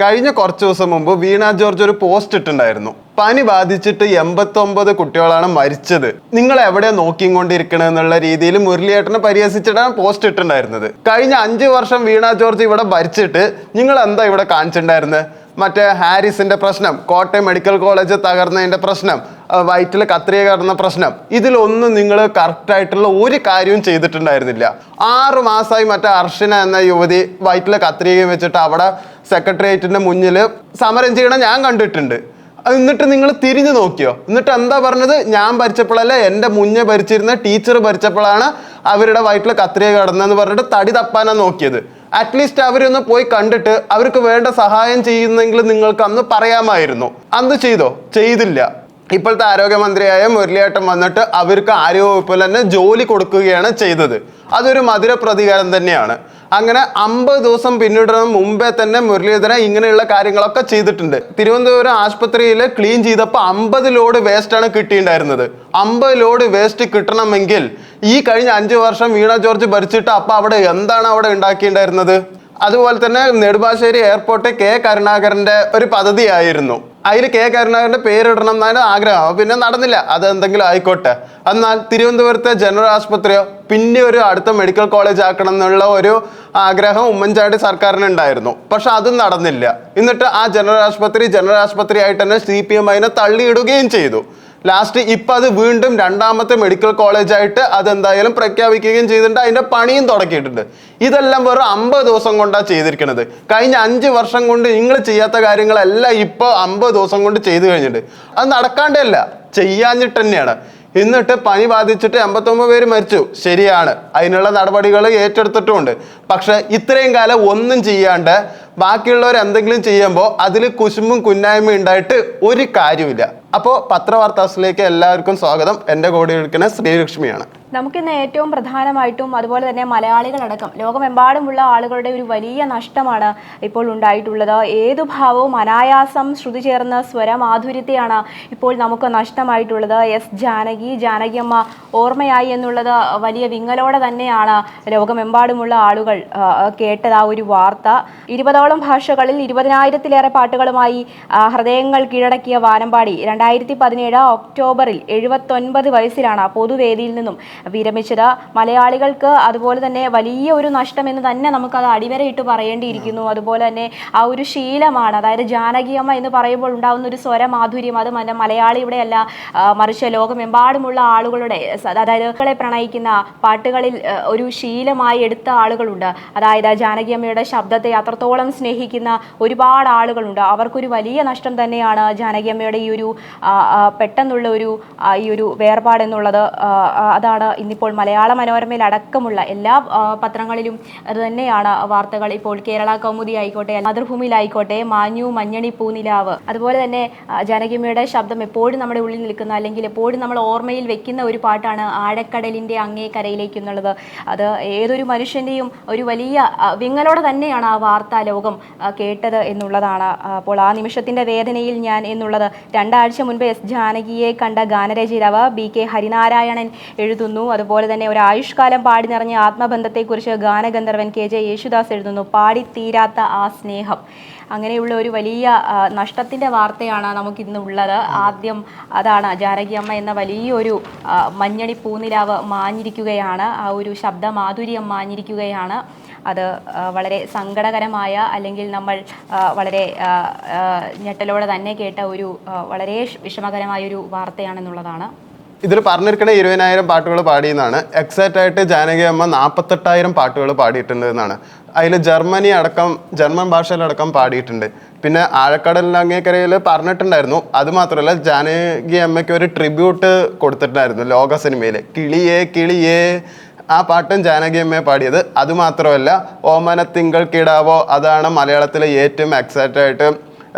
കഴിഞ്ഞ കുറച്ച് ദിവസം മുമ്പ് വീണ ജോർജ് ഒരു പോസ്റ്റ് ഇട്ടുണ്ടായിരുന്നു. പനി ബാധിച്ചിട്ട് 89 കുട്ടികളാണ് മരിച്ചത്, നിങ്ങൾ എവിടെ നോക്കിക്കൊണ്ടിരിക്കണെന്നുള്ള രീതിയിൽ മുരളിയേട്ടനെ പരിഹസിച്ചിട്ടാണ് പോസ്റ്റ് ഇട്ടുണ്ടായിരുന്നത്. കഴിഞ്ഞ 5 വർഷം വീണ ജോർജ് ഇവിടെ ഭരിച്ചിട്ട് നിങ്ങൾ എന്താ ഇവിടെ കാണിച്ചിട്ടുണ്ടായിരുന്നത്? മറ്റേ ഹാരിസിന്റെ പ്രശ്നം, കോട്ടയം മെഡിക്കൽ കോളേജ് തകർന്നതിന്റെ പ്രശ്നം, വയറ്റിൽ കത്രിക കടന്ന പ്രശ്നം, ഇതിലൊന്നും നിങ്ങൾ കറക്റ്റായിട്ടുള്ള ഒരു കാര്യവും ചെയ്തിട്ടുണ്ടായിരുന്നില്ല. 6 മാസമായി മറ്റേ അർഷന എന്ന യുവതി വയറ്റിൽ കത്രിക വെച്ചിട്ട് അവിടെ സെക്രട്ടേറിയറ്റിന്റെ മുന്നിൽ സമരം ചെയ്യണം ഞാൻ കണ്ടിട്ടുണ്ട്. എന്നിട്ട് നിങ്ങൾ തിരിഞ്ഞു നോക്കിയോ? എന്നിട്ട് എന്താ പറഞ്ഞത്? ഞാൻ ഭരിച്ചപ്പോഴല്ല, എൻ്റെ മുന്നേ ഭരിച്ചിരുന്ന ടീച്ചർ ഭരിച്ചപ്പോഴാണ് അവരുടെ വയറ്റിൽ കത്രിക കടന്നെന്ന് പറഞ്ഞിട്ട് തടി തപ്പാനാണ് നോക്കിയത്. അറ്റ്ലീസ്റ്റ് അവരൊന്ന് പോയി കണ്ടിട്ട് അവർക്ക് വേണ്ട സഹായം ചെയ്യുന്നെങ്കിൽ നിങ്ങൾക്ക് അന്ന് പറയാമായിരുന്നു. അന്ന് ചെയ്തോ? ചെയ്തില്ല. ഇപ്പോഴത്തെ ആരോഗ്യമന്ത്രിയായ മുരളിയേട്ടൻ വന്നിട്ട് അവർക്ക് ആരോഗ്യവകുപ്പിൽ തന്നെ ജോലി കൊടുക്കുകയാണ് ചെയ്തത്. അതൊരു മധുര പ്രതികാരം തന്നെയാണ്. അങ്ങനെ 50 ദിവസം പിന്നിടുന്ന മുമ്പേ തന്നെ മുരളീധരൻ ഇങ്ങനെയുള്ള കാര്യങ്ങളൊക്കെ ചെയ്തിട്ടുണ്ട്. തിരുവനന്തപുരം ആശുപത്രിയിൽ ക്ലീൻ ചെയ്തപ്പോൾ 50 ലോഡ് വേസ്റ്റാണ് കിട്ടിയിട്ടുണ്ടായിരുന്നത്. 50 ലോഡ് വേസ്റ്റ് കിട്ടണമെങ്കിൽ ഈ കഴിഞ്ഞ 5 വർഷം വീണ ജോർജ് ഭരിച്ചിട്ട് അപ്പോൾ അവിടെ എന്താണ് അവിടെ ഉണ്ടാക്കിയിട്ടുണ്ടായിരുന്നത്? അതുപോലെ തന്നെ നെടുമ്പാശ്ശേരി എയർപോർട്ട് കെ കരുണാകരൻ്റെ ഒരു പദ്ധതിയായിരുന്നു. അതിൽ കെ കരുണാകരൻ്റെ പേരിടണം എന്നാണ് ആഗ്രഹം. പിന്നെ നടന്നില്ല, അത് എന്തെങ്കിലും ആയിക്കോട്ടെ. എന്നാൽ തിരുവനന്തപുരത്തെ ജനറൽ ആശുപത്രിയോ പിന്നെ ഒരു അടുത്ത മെഡിക്കൽ കോളേജ് ആക്കണം എന്നുള്ള ഒരു ആഗ്രഹം ഉമ്മൻചാണ്ടി സർക്കാരിന് ഉണ്ടായിരുന്നു. പക്ഷെ അതും നടന്നില്ല. എന്നിട്ട് ആ ജനറൽ ആശുപത്രി ആയിട്ട് തന്നെ CPM അതിനെ തള്ളിയിടുകയും ചെയ്തു. ലാസ്റ്റ് ഇപ്പം അത് വീണ്ടും 2ാമത്തെ മെഡിക്കൽ കോളേജായിട്ട് അതെന്തായാലും പ്രഖ്യാപിക്കുകയും ചെയ്തിട്ടുണ്ട്. അതിൻ്റെ പണിയും തുടക്കിയിട്ടുണ്ട്. ഇതെല്ലാം വെറും 50 ദിവസം കൊണ്ടാണ് ചെയ്തിരിക്കുന്നത്. കഴിഞ്ഞ 5 വർഷം കൊണ്ട് നിങ്ങൾ ചെയ്യാത്ത കാര്യങ്ങളെല്ലാം ഇപ്പോൾ 50 ദിവസം കൊണ്ട് ചെയ്തു കഴിഞ്ഞിട്ടുണ്ട്. അത് നടക്കാണ്ടല്ല, ചെയ്യാഞ്ഞിട്ട് തന്നെയാണ്. എന്നിട്ട് പനി ബാധിച്ചിട്ട് 89 പേര് മരിച്ചു, ശരിയാണ്, അതിനുള്ള നടപടികൾ ഏറ്റെടുത്തിട്ടുമുണ്ട്. പക്ഷെ ഇത്രയും കാലം ഒന്നും ചെയ്യാണ്ട് ബാക്കിയുള്ളവർ എന്തെങ്കിലും ചെയ്യുമ്പോൾ അതിൽ കുശുമ്പും കുന്നായ്മയും ഉണ്ടായിട്ട് ഒരു കാര്യമില്ല. അപ്പോൾ പത്രവാർത്താസിലേക്ക് എല്ലാവർക്കും സ്വാഗതം. എൻ്റെ കൂടെ ഇരിക്കുന്ന ശ്രീലക്ഷ്മിയാണ്. നമുക്കിന്ന് ഏറ്റവും പ്രധാനമായിട്ടും അതുപോലെ തന്നെ മലയാളികളടക്കം ലോകമെമ്പാടുമുള്ള ആളുകളുടെ ഒരു വലിയ നഷ്ടമാണ് ഇപ്പോൾ ഉണ്ടായിട്ടുള്ളത്. ഏതു ഭാവവും അനായാസം ശ്രുതി ചേർന്ന സ്വരമാധുര്യത്തെയാണ് ഇപ്പോൾ നമുക്ക് നഷ്ടമായിട്ടുള്ളത്. ജാനകിയമ്മ ഓർമ്മയായി എന്നുള്ളത് വലിയ വിങ്ങലോടെ തന്നെയാണ് ലോകമെമ്പാടുമുള്ള ആളുകൾ കേട്ടത്. ആ ഒരു വാർത്ത 20ഓളം ഭാഷകളിൽ 20,000-ലേറെ പാട്ടുകളുമായി ഹൃദയങ്ങൾ കീഴടക്കിയ വാനമ്പാടി 2017 ഒക്ടോബറിൽ 79 വയസ്സിലാണ് പൊതുവേദിയിൽ നിന്നും വിരമിച്ചത്. മലയാളികൾക്ക് അതുപോലെ തന്നെ വലിയ ഒരു നഷ്ടമെന്ന് തന്നെ നമുക്കത് അടിവരയിട്ട് പറയേണ്ടിയിരിക്കുന്നു. അതുപോലെ തന്നെ ആ ഒരു ശീലമാണ്, അതായത് ജാനകിയമ്മ എന്ന് പറയുമ്പോൾ ഉണ്ടാകുന്ന ഒരു സ്വരമാധുര്യം, അത് മലയാളിയുടെ അല്ല മറിച്ച് ലോകമെമ്പാടുമുള്ള ആളുകളുടെ, അതായത് പ്രണയിക്കുന്ന പാട്ടുകളിൽ ഒരു ശീലമായി എടുത്ത ആളുകളുണ്ട്. അതായത് ജാനകിയമ്മയുടെ ശബ്ദത്തെ അത്രത്തോളം സ്നേഹിക്കുന്ന ഒരുപാട് ആളുകളുണ്ട്. അവർക്കൊരു വലിയ നഷ്ടം തന്നെയാണ് ജാനകിയമ്മയുടെ ഈ ഒരു പെട്ടെന്നുള്ള ഒരു വേർപാടെന്നുള്ളത്. അതാണ് ഇന്നിപ്പോൾ മലയാള മനോരമയിൽ അടക്കമുള്ള എല്ലാ പത്രങ്ങളിലും അത് തന്നെയാണ് വാർത്തകൾ. ഇപ്പോൾ കേരള കൗമുദി ആയിക്കോട്ടെ, മാതൃഭൂമിയിലായിക്കോട്ടെ, മാഞ്ഞു മഞ്ഞണി പൂനിലാവ്, അതുപോലെ തന്നെ ജാനകിയമ്മയുടെ ശബ്ദം എപ്പോഴും നമ്മുടെ ഉള്ളിൽ നിൽക്കുന്ന, അല്ലെങ്കിൽ എപ്പോഴും നമ്മൾ ഓർമ്മയിൽ വെക്കുന്ന ഒരു പാട്ടാണ് ആഴക്കടലിൻ്റെ അങ്ങേ കരയിലേക്ക് എന്നുള്ളത്. അത് ഏതൊരു മനുഷ്യൻ്റെയും ഒരു വലിയ വിങ്ങലോടെ തന്നെയാണ് ആ വാർത്താ ലോകം കേട്ടത് എന്നുള്ളതാണ്. അപ്പോൾ ആ നിമിഷത്തിൻ്റെ വേദനയിൽ ഞാൻ എന്നുള്ളത് 2 ആഴ്ച മുൻപ് ജാനകിയെ കണ്ട ഗാനരചയിതാവ് BK ഹരിനാരായണൻ എഴുതുന്നു. അതുപോലെ തന്നെ ഒരു ആയുഷ്കാലം പാടി നിറഞ്ഞ ആത്മബന്ധത്തെക്കുറിച്ച് ഗാനഗന്ധർവൻ KJ യേശുദാസ് എഴുതുന്നു. പാടിത്തീരാത്ത ആ സ്നേഹം. അങ്ങനെയുള്ള ഒരു വലിയ നഷ്ടത്തിൻ്റെ വാർത്തയാണ് നമുക്കിന്നുള്ളത്. ആദ്യം അതാണ്, ജാനകിയമ്മ എന്ന വലിയൊരു മഞ്ഞണി പൂനിലാവ് മാഞ്ഞിരിക്കുകയാണ്. ആ ഒരു ശബ്ദമാധുര്യം മാഞ്ഞിരിക്കുകയാണ്. അത് വളരെ സങ്കടകരമായ, അല്ലെങ്കിൽ നമ്മൾ വളരെ ഞെട്ടലോടെ തന്നെ കേട്ട ഒരു വളരെ വിഷമകരമായൊരു വാർത്തയാണെന്നുള്ളതാണ്. ഇതിൽ പറഞ്ഞിരിക്കുന്ന 20,000 പാട്ടുകൾ പാടിയെന്നാണ്. എക്സാക്റ്റ് ആയിട്ട് ജാനകിയമ്മ 48,000 പാട്ടുകൾ പാടിയിട്ടുണ്ട് എന്നാണ്. അതിൽ ജർമ്മൻ ഭാഷയിലടക്കം പാടിയിട്ടുണ്ട്. പിന്നെ ആഴക്കടലിനങ്ങേക്കരയിൽ പറഞ്ഞിട്ടുണ്ടായിരുന്നു. അതുമാത്രമല്ല, ജാനകിയമ്മയ്ക്ക് ഒരു ട്രിബ്യൂട്ട് കൊടുത്തിട്ടുണ്ടായിരുന്നു ലോക സിനിമയിൽ. കിളിയേ കിളിയേ, ആ പാട്ടും ജാനകിയമ്മയെ പാടിയത്. അതുമാത്രമല്ല, ഓമന തിങ്കൾ കിടാവോ, അതാണ് മലയാളത്തിലെ ഏറ്റവും എക്സാക്റ്റ് ആയിട്ട്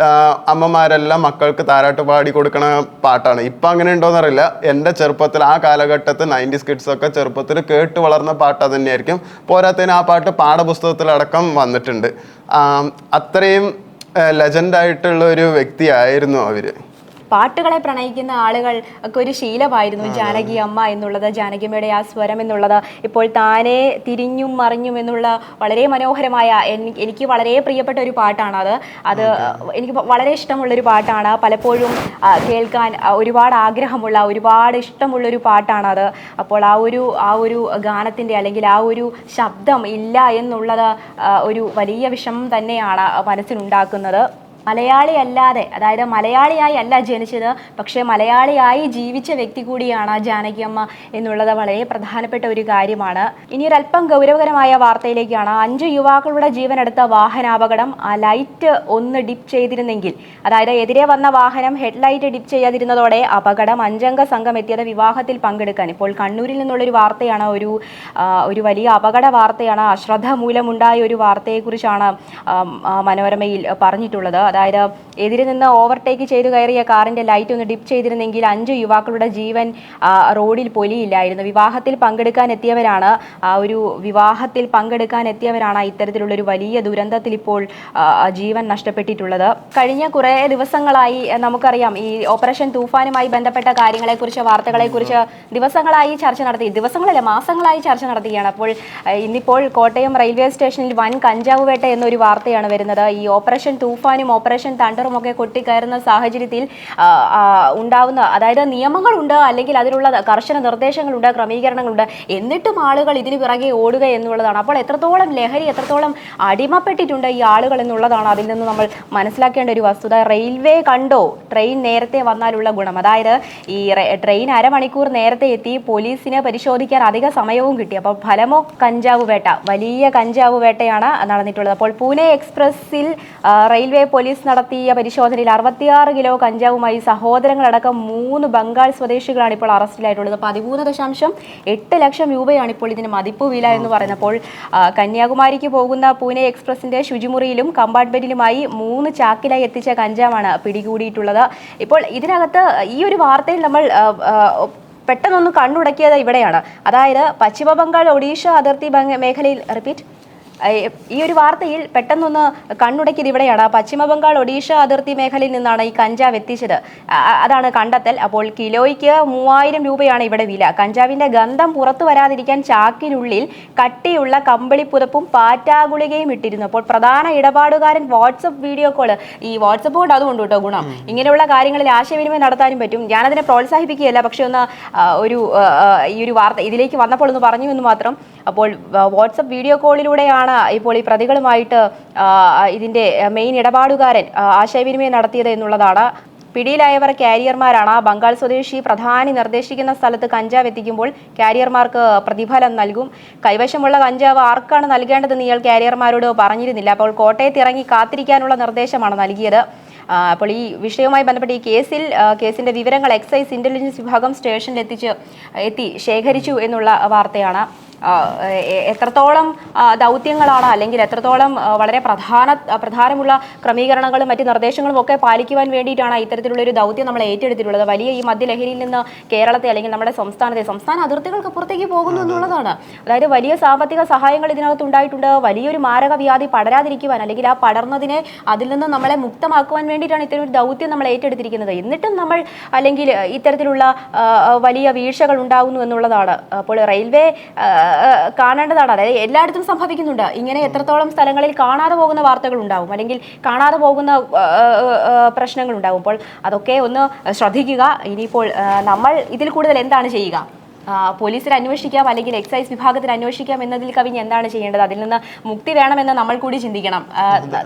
അമ്മമാരെല്ലാം മക്കൾക്ക് താരാട്ട് പാടി കൊടുക്കണ പാട്ടാണ്. ഇപ്പം അങ്ങനെ ഉണ്ടോയെന്നറിയില്ല. എൻ്റെ ചെറുപ്പത്തിൽ, ആ കാലഘട്ടത്തിൽ 90s കിഡ്സൊക്കെ ചെറുപ്പത്തിൽ കേട്ട് വളർന്ന പാട്ട് അത് തന്നെയായിരിക്കും. പോരാത്തതിന് ആ പാട്ട് പാഠപുസ്തകത്തിലടക്കം വന്നിട്ടുണ്ട്. അത്രയും ലെജൻഡായിട്ടുള്ള ഒരു വ്യക്തിയായിരുന്നു അവർ. പാട്ടുകളെ പ്രണയിക്കുന്ന ആളുകൾ ഒക്കെ ഒരു ശീലമായിരുന്നു ജാനകി അമ്മ എന്നുള്ളത്, ജാനകിയമ്മയുടെ ആ സ്വരം എന്നുള്ളത്. ഇപ്പോൾ താനെ തിരിഞ്ഞും മറിഞ്ഞും എന്നുള്ള വളരെ മനോഹരമായ എനിക്ക് വളരെ പ്രിയപ്പെട്ട ഒരു പാട്ടാണ് അത് എനിക്ക് വളരെ ഇഷ്ടമുള്ളൊരു പാട്ടാണ്. പലപ്പോഴും കേൾക്കാൻ ഒരുപാട് ആഗ്രഹമുള്ള, ഒരുപാട് ഇഷ്ടമുള്ളൊരു പാട്ടാണത്. അപ്പോൾ ആ ഒരു ഗാനത്തിൻ്റെ അല്ലെങ്കിൽ ആ ഒരു ശബ്ദം ഇല്ല എന്നുള്ളത് ഒരു വലിയ വിഷമം തന്നെയാണ് മനസ്സിനുണ്ടാക്കുന്നത്. മലയാളി അല്ലാതെ, അതായത് മലയാളിയായി അല്ല ജനിച്ചത്, പക്ഷേ മലയാളിയായി ജീവിച്ച വ്യക്തി കൂടിയാണ് ജാനകിയമ്മ എന്നുള്ളത് വളരെ പ്രധാനപ്പെട്ട ഒരു കാര്യമാണ്. ഇനി ഒരല്പം ഗൗരവകരമായ വാർത്തയിലേക്കാണ്. 5 യുവാക്കളുടെ ജീവനെടുത്ത വാഹനാപകടം. ആ ലൈറ്റ് ഒന്ന് ഡിപ്പ് ചെയ്തിരുന്നെങ്കിൽ, അതായത് എതിരെ വന്ന വാഹനം ഹെഡ്ലൈറ്റ് ഡിപ്പ് ചെയ്യാതിരുന്നതോടെ അപകടം. 5 അംഗ സംഘം എത്തിയത് വിവാഹത്തിൽ പങ്കെടുക്കാൻ. ഇപ്പോൾ കണ്ണൂരിൽ നിന്നുള്ളൊരു വാർത്തയാണ്, ഒരു വലിയ അപകട വാർത്തയാണ്. അശ്രദ്ധ മൂലമുണ്ടായ ഒരു വാർത്തയെക്കുറിച്ചാണ് മനോരമയിൽ പറഞ്ഞിട്ടുള്ളത്. അതായത് എതിരെ നിന്ന് ഓവർടേക്ക് ചെയ്തു കയറിയ കാറിന്റെ ലൈറ്റ് ഒന്ന് ഡിപ്പ് ചെയ്തിരുന്നെങ്കിൽ 5 യുവാക്കളുടെ ജീവൻ റോഡിൽ പൊലിയില്ലായിരുന്നു. വിവാഹത്തിൽ പങ്കെടുക്കാൻ എത്തിയവരാണ് ഇത്തരത്തിലുള്ളൊരു വലിയ ദുരന്തത്തിൽ ഇപ്പോൾ ജീവൻ നഷ്ടപ്പെട്ടിട്ടുള്ളത്. കഴിഞ്ഞ കുറേ ദിവസങ്ങളായി നമുക്കറിയാം, ഈ ഓപ്പറേഷൻ തൂഫാനുമായി ബന്ധപ്പെട്ട കാര്യങ്ങളെക്കുറിച്ച്, വാർത്തകളെക്കുറിച്ച് ദിവസങ്ങളായി മാസങ്ങളായി ചർച്ച നടത്തുകയാണ്. അപ്പോൾ ഇന്നിപ്പോൾ കോട്ടയം റെയിൽവേ സ്റ്റേഷനിൽ വൻ കഞ്ചാവ് വേട്ട എന്നൊരു വാർത്തയാണ് വരുന്നത്. ഈ ഓപ്പറേഷൻ തൂഫാനും ഓപ്പറേഷൻ തണ്ടറും ഒക്കെ കൊട്ടിക്കയറുന്ന സാഹചര്യത്തിൽ ഉണ്ടാവുന്ന, അതായത് നിയമങ്ങളുണ്ട്, അല്ലെങ്കിൽ അതിനുള്ള കർശന നിർദ്ദേശങ്ങളുണ്ട്, ക്രമീകരണങ്ങളുണ്ട്, എന്നിട്ടും ആളുകൾ ഇതിന് പിറകെ ഓടുക എന്നുള്ളതാണ്. അപ്പോൾ എത്രത്തോളം ലഹരി, എത്രത്തോളം അടിമപ്പെട്ടിട്ടുണ്ട് ഈ ആളുകൾ എന്നുള്ളതാണ് അതിൽ നിന്ന് നമ്മൾ മനസ്സിലാക്കേണ്ട ഒരു വസ്തുത. റെയിൽവേ കണ്ടോ ട്രെയിൻ നേരത്തെ വന്നാലുള്ള ഗുണം, അതായത് ഈ ട്രെയിൻ അരമണിക്കൂർ നേരത്തെ എത്തി, പോലീസിന് പരിശോധിക്കാൻ അധിക സമയവും കിട്ടി. അപ്പോൾ ഫലമോ കഞ്ചാവ് വേട്ട, വലിയ കഞ്ചാവ് വേട്ടയാണ് നടന്നിട്ടുള്ളത്. അപ്പോൾ പൂനെ എക്സ്പ്രസിൽ റെയിൽവേ പോലീസ് നടത്തിയ പരിശോധനയിൽ 66 കിലോ കഞ്ചാവുമായി സഹോദരങ്ങളടക്കം 3 ബംഗാൾ സ്വദേശികളാണ് ഇപ്പോൾ അറസ്റ്റിലായിട്ടുള്ളത്. 13.8 ലക്ഷം രൂപയാണ് ഇപ്പോൾ ഇതിന് മതിപ്പ് വില എന്ന് പറയുന്നത്. അപ്പോൾ കന്യാകുമാരിക്ക് പോകുന്ന പൂനെ എക്സ്പ്രസിന്റെ ശുചിമുറിയിലും കമ്പാർട്ട്മെന്റിലുമായി 3 ചാക്കിലായി എത്തിച്ച കഞ്ചാവാണ് പിടികൂടിയിട്ടുള്ളത്. ഇപ്പോൾ ഇതിനകത്ത് ഈ ഒരു വാർത്തയിൽ നമ്മൾ പെട്ടെന്നൊന്ന് കണ്ണുടക്കിയത് ഇവിടെയാണ്. അതായത് പശ്ചിമ ബംഗാൾ ഒഡീഷ അതിർത്തി മേഖലയിൽ ഈ ഒരു വാർത്തയിൽ പെട്ടെന്നൊന്ന് കണ്ണുടക്കിയത് ഇവിടെയാണ്. പശ്ചിമ ബംഗാൾ ഒഡീഷ അതിർത്തി മേഖലയിൽ നിന്നാണ് ഈ കഞ്ചാവ് എത്തിച്ചത്, അതാണ് കണ്ടെത്തൽ. അപ്പോൾ കിലോയ്ക്ക് 3000 രൂപയാണ് ഇവിടെ വില. കഞ്ചാവിന്റെ ഗന്ധം പുറത്തു വരാതിരിക്കാൻ ചാക്കിനുള്ളിൽ കട്ടിയുള്ള കമ്പിളിപ്പുതപ്പും പാറ്റാഗുളികയും ഇട്ടിരുന്നു. അപ്പോൾ പ്രധാന ഇടപാടുകാരൻ വാട്സപ്പ് വീഡിയോ കോള്, ഈ വാട്സപ്പ് കൊണ്ട് അതുകൊണ്ട് കേട്ടോ ഗുണം, ഇങ്ങനെയുള്ള കാര്യങ്ങളിൽ ആശയവിനിമയം നടത്താനും പറ്റും. ഞാനതിനെ പ്രോത്സാഹിപ്പിക്കുകയല്ല, പക്ഷെ ഒന്ന് ഈ ഒരു വാർത്ത ഇതിലേക്ക് വന്നപ്പോൾ ഒന്ന് പറഞ്ഞു എന്ന് മാത്രം. അപ്പോൾ വാട്സപ്പ് വീഡിയോ കോളിലൂടെയാണ് ഇപ്പോൾ ഈ പ്രതികളുമായിട്ട് ഇതിന്റെ മെയിൻ ഇടപാടുകാരൻ ആശയവിനിമയം നടത്തിയത് എന്നുള്ളതാണ്. പിടിയിലായവർ കാരിയർമാരാണ്. ബംഗാൾ സ്വദേശി പ്രധാനി നിർദ്ദേശിക്കുന്ന സ്ഥലത്ത് കഞ്ചാവ് എത്തിക്കുമ്പോൾ കാരിയർമാർക്ക് പ്രതിഫലം നൽകും. കൈവശമുള്ള കഞ്ചാവ് ആർക്കാണ് നൽകേണ്ടതെന്ന് ഇയാൾ കാരിയർമാരോട് പറഞ്ഞിരുന്നില്ല. അപ്പോൾ കോട്ടയത്ത് ഇറങ്ങി കാത്തിരിക്കാനുള്ള നിർദ്ദേശമാണ് നൽകിയത്. അപ്പോൾ ഈ വിഷയവുമായി ബന്ധപ്പെട്ട് ഈ കേസിന്റെ വിവരങ്ങൾ എക്സൈസ് ഇന്റലിജൻസ് വിഭാഗം സ്റ്റേഷനിൽ എത്തി ശേഖരിച്ചു എന്നുള്ള വാർത്തയാണ്. എത്രത്തോളം ദൗത്യങ്ങളാണ്, അല്ലെങ്കിൽ എത്രത്തോളം വളരെ പ്രധാനമുള്ള ക്രമീകരണങ്ങളും മറ്റ് നിർദ്ദേശങ്ങളും ഒക്കെ പാലിക്കുവാൻ വേണ്ടിയിട്ടാണ് ഇത്തരത്തിലുള്ളൊരു ദൗത്യം നമ്മൾ ഏറ്റെടുത്തിട്ടുള്ളത്. വലിയ ഈ മദ്യലഹരിയിൽ നിന്ന് കേരളത്തെ, അല്ലെങ്കിൽ നമ്മുടെ സംസ്ഥാന അതിർത്തികൾക്ക് പുറത്തേക്ക് പോകുന്നു എന്നുള്ളതാണ്. അതായത് വലിയ സാമ്പത്തിക സഹായങ്ങൾ ഇതിനകത്ത് ഉണ്ടായിട്ടുണ്ട്. വലിയൊരു മാരക വ്യാധി പടരാതിരിക്കുവാൻ, അല്ലെങ്കിൽ ആ പടർന്നതിനെ അതിൽ നിന്ന് നമ്മളെ മുക്തമാക്കുവാൻ വേണ്ടിയിട്ടാണ് ഇത്തരം ഒരു ദൗത്യം നമ്മൾ ഏറ്റെടുത്തിരിക്കുന്നത്. എന്നിട്ടും നമ്മൾ, അല്ലെങ്കിൽ ഇത്തരത്തിലുള്ള വലിയ വീഴ്ചകൾ ഉണ്ടാകുന്നു എന്നുള്ളതാണ്. അപ്പോൾ റെയിൽവേ കാണേണ്ടതാണ്. അതായത് എല്ലായിടത്തും സംഭവിക്കുന്നുണ്ട് ഇങ്ങനെ. എത്രത്തോളം സ്ഥലങ്ങളിൽ കാണാതെ പോകുന്ന വാർത്തകൾ ഉണ്ടാവും, അല്ലെങ്കിൽ കാണാതെ പോകുന്ന പ്രശ്നങ്ങൾ ഉണ്ടാവും. അപ്പോൾ അതൊക്കെ ഒന്ന് ശ്രദ്ധിക്കുക. ഇനിയിപ്പോൾ നമ്മൾ ഇതിൽ കൂടുതൽ എന്താണ് ചെയ്യുക? പോലീസിൽ അന്വേഷിക്കാം, അല്ലെങ്കിൽ എക്സൈസ് വിഭാഗത്തിൽ അന്വേഷിക്കാം എന്നതിൽ കവിഞ്ഞ് എന്താണ് ചെയ്യേണ്ടത്? അതിൽ നിന്ന് മുക്തി വേണമെന്ന് നമ്മൾ കൂടി ചിന്തിക്കണം,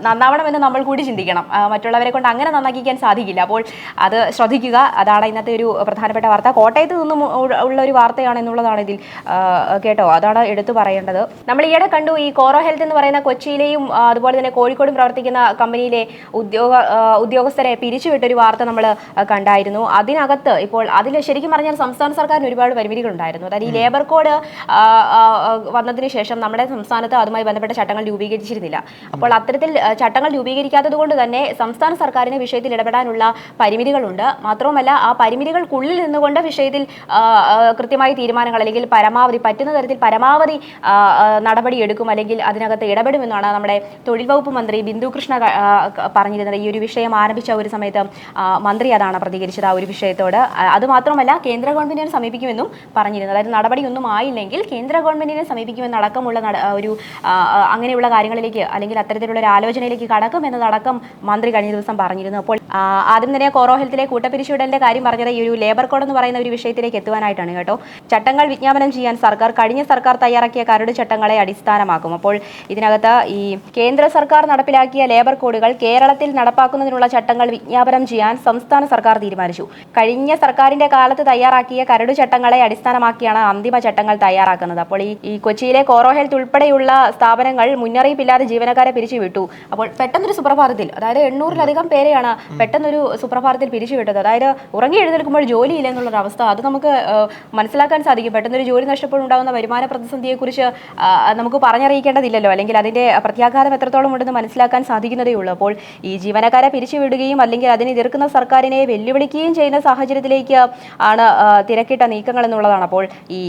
നന്നാവണമെന്ന് നമ്മൾ കൂടി ചിന്തിക്കണം. മറ്റുള്ളവരെ കൊണ്ട് അങ്ങനെ നന്നാക്കിക്കാൻ സാധിക്കില്ല. അപ്പോൾ അത് ശ്രദ്ധിക്കുക. അതാണ് ഇന്നത്തെ ഒരു പ്രധാനപ്പെട്ട വാർത്ത. കോട്ടയത്ത് നിന്നും ഉള്ള ഒരു വാർത്തയാണ് എന്നുള്ളതാണ് ഇതിൽ കേട്ടോ, അതാണ് എടുത്തു പറയേണ്ടത്. നമ്മൾ ഈയിടെ കണ്ടു, ഈ കോറോ ഹെൽത്ത് എന്ന് പറയുന്ന കൊച്ചിയിലെയും അതുപോലെ തന്നെ കോഴിക്കോടും പ്രവർത്തിക്കുന്ന കമ്പനിയിലെ ഉദ്യോഗസ്ഥരെ പിരിച്ചുവിട്ടൊരു വാർത്ത നമ്മൾ കണ്ടായിരുന്നു. അതിനകത്ത് ഇപ്പോൾ അതിൽ ശരിക്കും പറഞ്ഞാൽ സംസ്ഥാന സർക്കാരിന് ഒരുപാട് പരിമിതികളുണ്ട്. ഉണ്ടായിരുന്നു. അതായത് ഈ ലേബർ കോഡ് വന്നതിന് ശേഷം നമ്മുടെ സംസ്ഥാനത്ത് അതുമായി ബന്ധപ്പെട്ട ചട്ടങ്ങൾ രൂപീകരിച്ചിരുന്നില്ല. അപ്പോൾ അത്തരത്തിൽ ചട്ടങ്ങൾ രൂപീകരിക്കാത്തത് കൊണ്ട് തന്നെ സംസ്ഥാന സർക്കാരിന് വിഷയത്തിൽ ഇടപെടാനുള്ള പരിമിതികളുണ്ട്. മാത്രവുമല്ല ആ പരിമിതികൾക്കുള്ളിൽ നിന്നുകൊണ്ട് വിഷയത്തിൽ കൃത്യമായ തീരുമാനങ്ങൾ അല്ലെങ്കിൽ പരമാവധി പറ്റുന്ന തരത്തിൽ പരമാവധി നടപടി എടുക്കും അല്ലെങ്കിൽ അതിനകത്ത് ഇടപെടുമെന്നാണ് നമ്മുടെ തൊഴിൽ വകുപ്പ് മന്ത്രി ബിന്ദു കൃഷ്ണ പറഞ്ഞിരുന്നത്. ഈ ഒരു വിഷയം ആരംഭിച്ച ഒരു സമയത്ത് മന്ത്രി അതാണ് പ്രതികരിച്ചത് ആ ഒരു വിഷയത്തോട്. അതുമാത്രമല്ല കേന്ദ്ര ഗവൺമെന്റിനെ സമീപിക്കുമെന്നും പറഞ്ഞിരുന്നു. അതായത് നടപടിയൊന്നും ആയില്ലെങ്കിൽ കേന്ദ്ര ഗവൺമെന്റിനെ സമീപിക്കുമെന്നടക്കമുള്ള ഒരു അങ്ങനെയുള്ള കാര്യങ്ങളിലേക്ക് അല്ലെങ്കിൽ അത്തരത്തിലുള്ള ഒരു ആലോചനയിലേക്ക് കടക്കും എന്നതടക്കം മന്ത്രി കഴിഞ്ഞ ദിവസം പറഞ്ഞിരുന്നു. അപ്പോൾ ആദ്യം തന്നെ കോറോ ഹെൽത്തിലെ കൂട്ടപ്പിരിച്ചുവിടലിന്റെ കാര്യം പറഞ്ഞത് ഈ ഒരു ലേബർ കോഡ് എന്ന് പറയുന്ന ഒരു വിഷയത്തിലേക്ക് എത്തുവാനായിട്ടാണ് കേട്ടോ. ചട്ടങ്ങൾ വിജ്ഞാപനം ചെയ്യാൻ കഴിഞ്ഞ സർക്കാർ തയ്യാറാക്കിയ കരട് ചട്ടങ്ങളെ അടിസ്ഥാനമാക്കും. അപ്പോൾ ഇതിനകത്ത് ഈ കേന്ദ്ര സർക്കാർ നടപ്പിലാക്കിയ ലേബർ കോഡുകൾ കേരളത്തിൽ നടപ്പാക്കുന്നതിനുള്ള ചട്ടങ്ങൾ വിജ്ഞാപനം ചെയ്യാൻ സംസ്ഥാന സർക്കാർ തീരുമാനിച്ചു. കഴിഞ്ഞ സർക്കാരിന്റെ കാലത്ത് തയ്യാറാക്കിയ കരട് ചട്ടങ്ങളെ അടിസ്ഥാനമാക്കിയാണ് അന്തിമ ചട്ടങ്ങൾ തയ്യാറാക്കുന്നത്. അപ്പോൾ ഈ കൊച്ചിയിലെ കോറോ ഹെൽത്ത് ഉൾപ്പെടെയുള്ള സ്ഥാപനങ്ങൾ മുന്നറിയിപ്പില്ലാതെ ജീവനക്കാരെ പിരിച്ചുവിട്ടു. അപ്പോൾ പെട്ടെന്നൊരു സുപ്രഭാതത്തിൽ, അതായത് 800-ലധികം പേരെയാണ് പെട്ടെന്നൊരു സുപ്രഭാതത്തിൽ പിരിച്ചുവിട്ടത്. അതായത് ഉറങ്ങി എഴുന്നേൽക്കുമ്പോൾ ജോലിയില്ല എന്നുള്ളൊരു അവസ്ഥ അത് നമുക്ക് മനസ്സിലാക്കാൻ സാധിക്കും. പെട്ടെന്നൊരു ജോലി നഷ്ടപ്പെടുണ്ടാകുന്ന വരുമാന പ്രതിസന്ധിയെക്കുറിച്ച് നമുക്ക് പറഞ്ഞറിയിക്കേണ്ടതില്ലല്ലോ, അല്ലെങ്കിൽ അതിന്റെ പ്രത്യാഘാതം എത്രത്തോളം ഉണ്ടെന്ന് മനസ്സിലാക്കാൻ സാധിക്കുന്നതേ ഉള്ളൂ. അപ്പോൾ ഈ ജീവനക്കാരെ പിരിച്ചുവിടുകയും അല്ലെങ്കിൽ അതിനെ എതിർക്കുന്ന സർക്കാരിനെ വെല്ലുവിളിക്കുകയും ചെയ്യുന്ന സാഹചര്യത്തിലേക്ക് ആണ് തിരക്കിട്ട നീക്കങ്ങൾ എന്നുള്ളതാണ്. അപ്പോൾ ഈ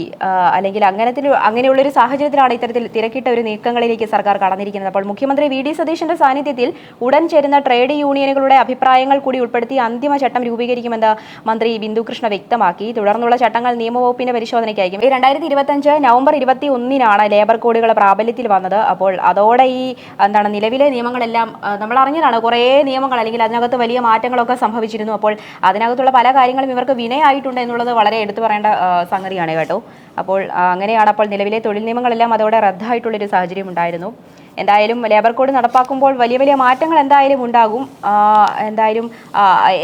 അല്ലെങ്കിൽ അങ്ങനെയുള്ളൊരു സാഹചര്യത്തിലാണ് ഇത്തരത്തിൽ തിരക്കിട്ട ഒരു നീക്കങ്ങളിലേക്ക് സർക്കാർ കടന്നിരിക്കുന്നത്. അപ്പോൾ മുഖ്യമന്ത്രി വി.ഡി. സതീശന്റെ സാന്നിധ്യത്തിൽ ഉടൻ ചേരുന്ന ട്രേഡ് യൂണിയനുകളുടെ അഭിപ്രായങ്ങൾ കൂടി ഉൾപ്പെടുത്തി അന്തിമ ചട്ടം രൂപീകരിക്കുമെന്ന് മന്ത്രി ബിന്ദു കൃഷ്ണ വ്യക്തമാക്കി. തുടർന്നുള്ള ചട്ടങ്ങൾ നിയമവകുപ്പിന്റെ പരിശോധനയ്ക്ക് അയക്കും. 2025 നവംബർ 21-നാണ് ലേബർ കോഡുകൾ പ്രാബല്യത്തിൽ വന്നത്. അപ്പോൾ അതോടെ ഈ നിലവിലെ നിയമങ്ങളെല്ലാം നമ്മൾ അറിഞ്ഞതാണ്. കുറേ നിയമങ്ങൾ അല്ലെങ്കിൽ അതിനകത്ത് വലിയ മാറ്റങ്ങളൊക്കെ സംഭവിച്ചിരുന്നു. അപ്പോൾ അതിനകത്തുള്ള പല കാര്യങ്ങളും ഇവർക്ക് വിനയായിട്ടുണ്ട് എന്നുള്ളത് വളരെ എടുത്തു പറയേണ്ട സംഗതിയാണ് കേട്ടോ. അപ്പോൾ അങ്ങനെയാണ്. അപ്പോൾ നിലവിലെ തൊഴിൽ നിയമങ്ങളെല്ലാം അതോടെ റദ്ദായിട്ടുള്ളൊരു സാഹചര്യം ഉണ്ടായിരുന്നു. എന്തായാലും ലേബർ കോഡ് നടപ്പാക്കുമ്പോൾ വലിയ വലിയ മാറ്റങ്ങൾ എന്തായാലും ഉണ്ടാകും.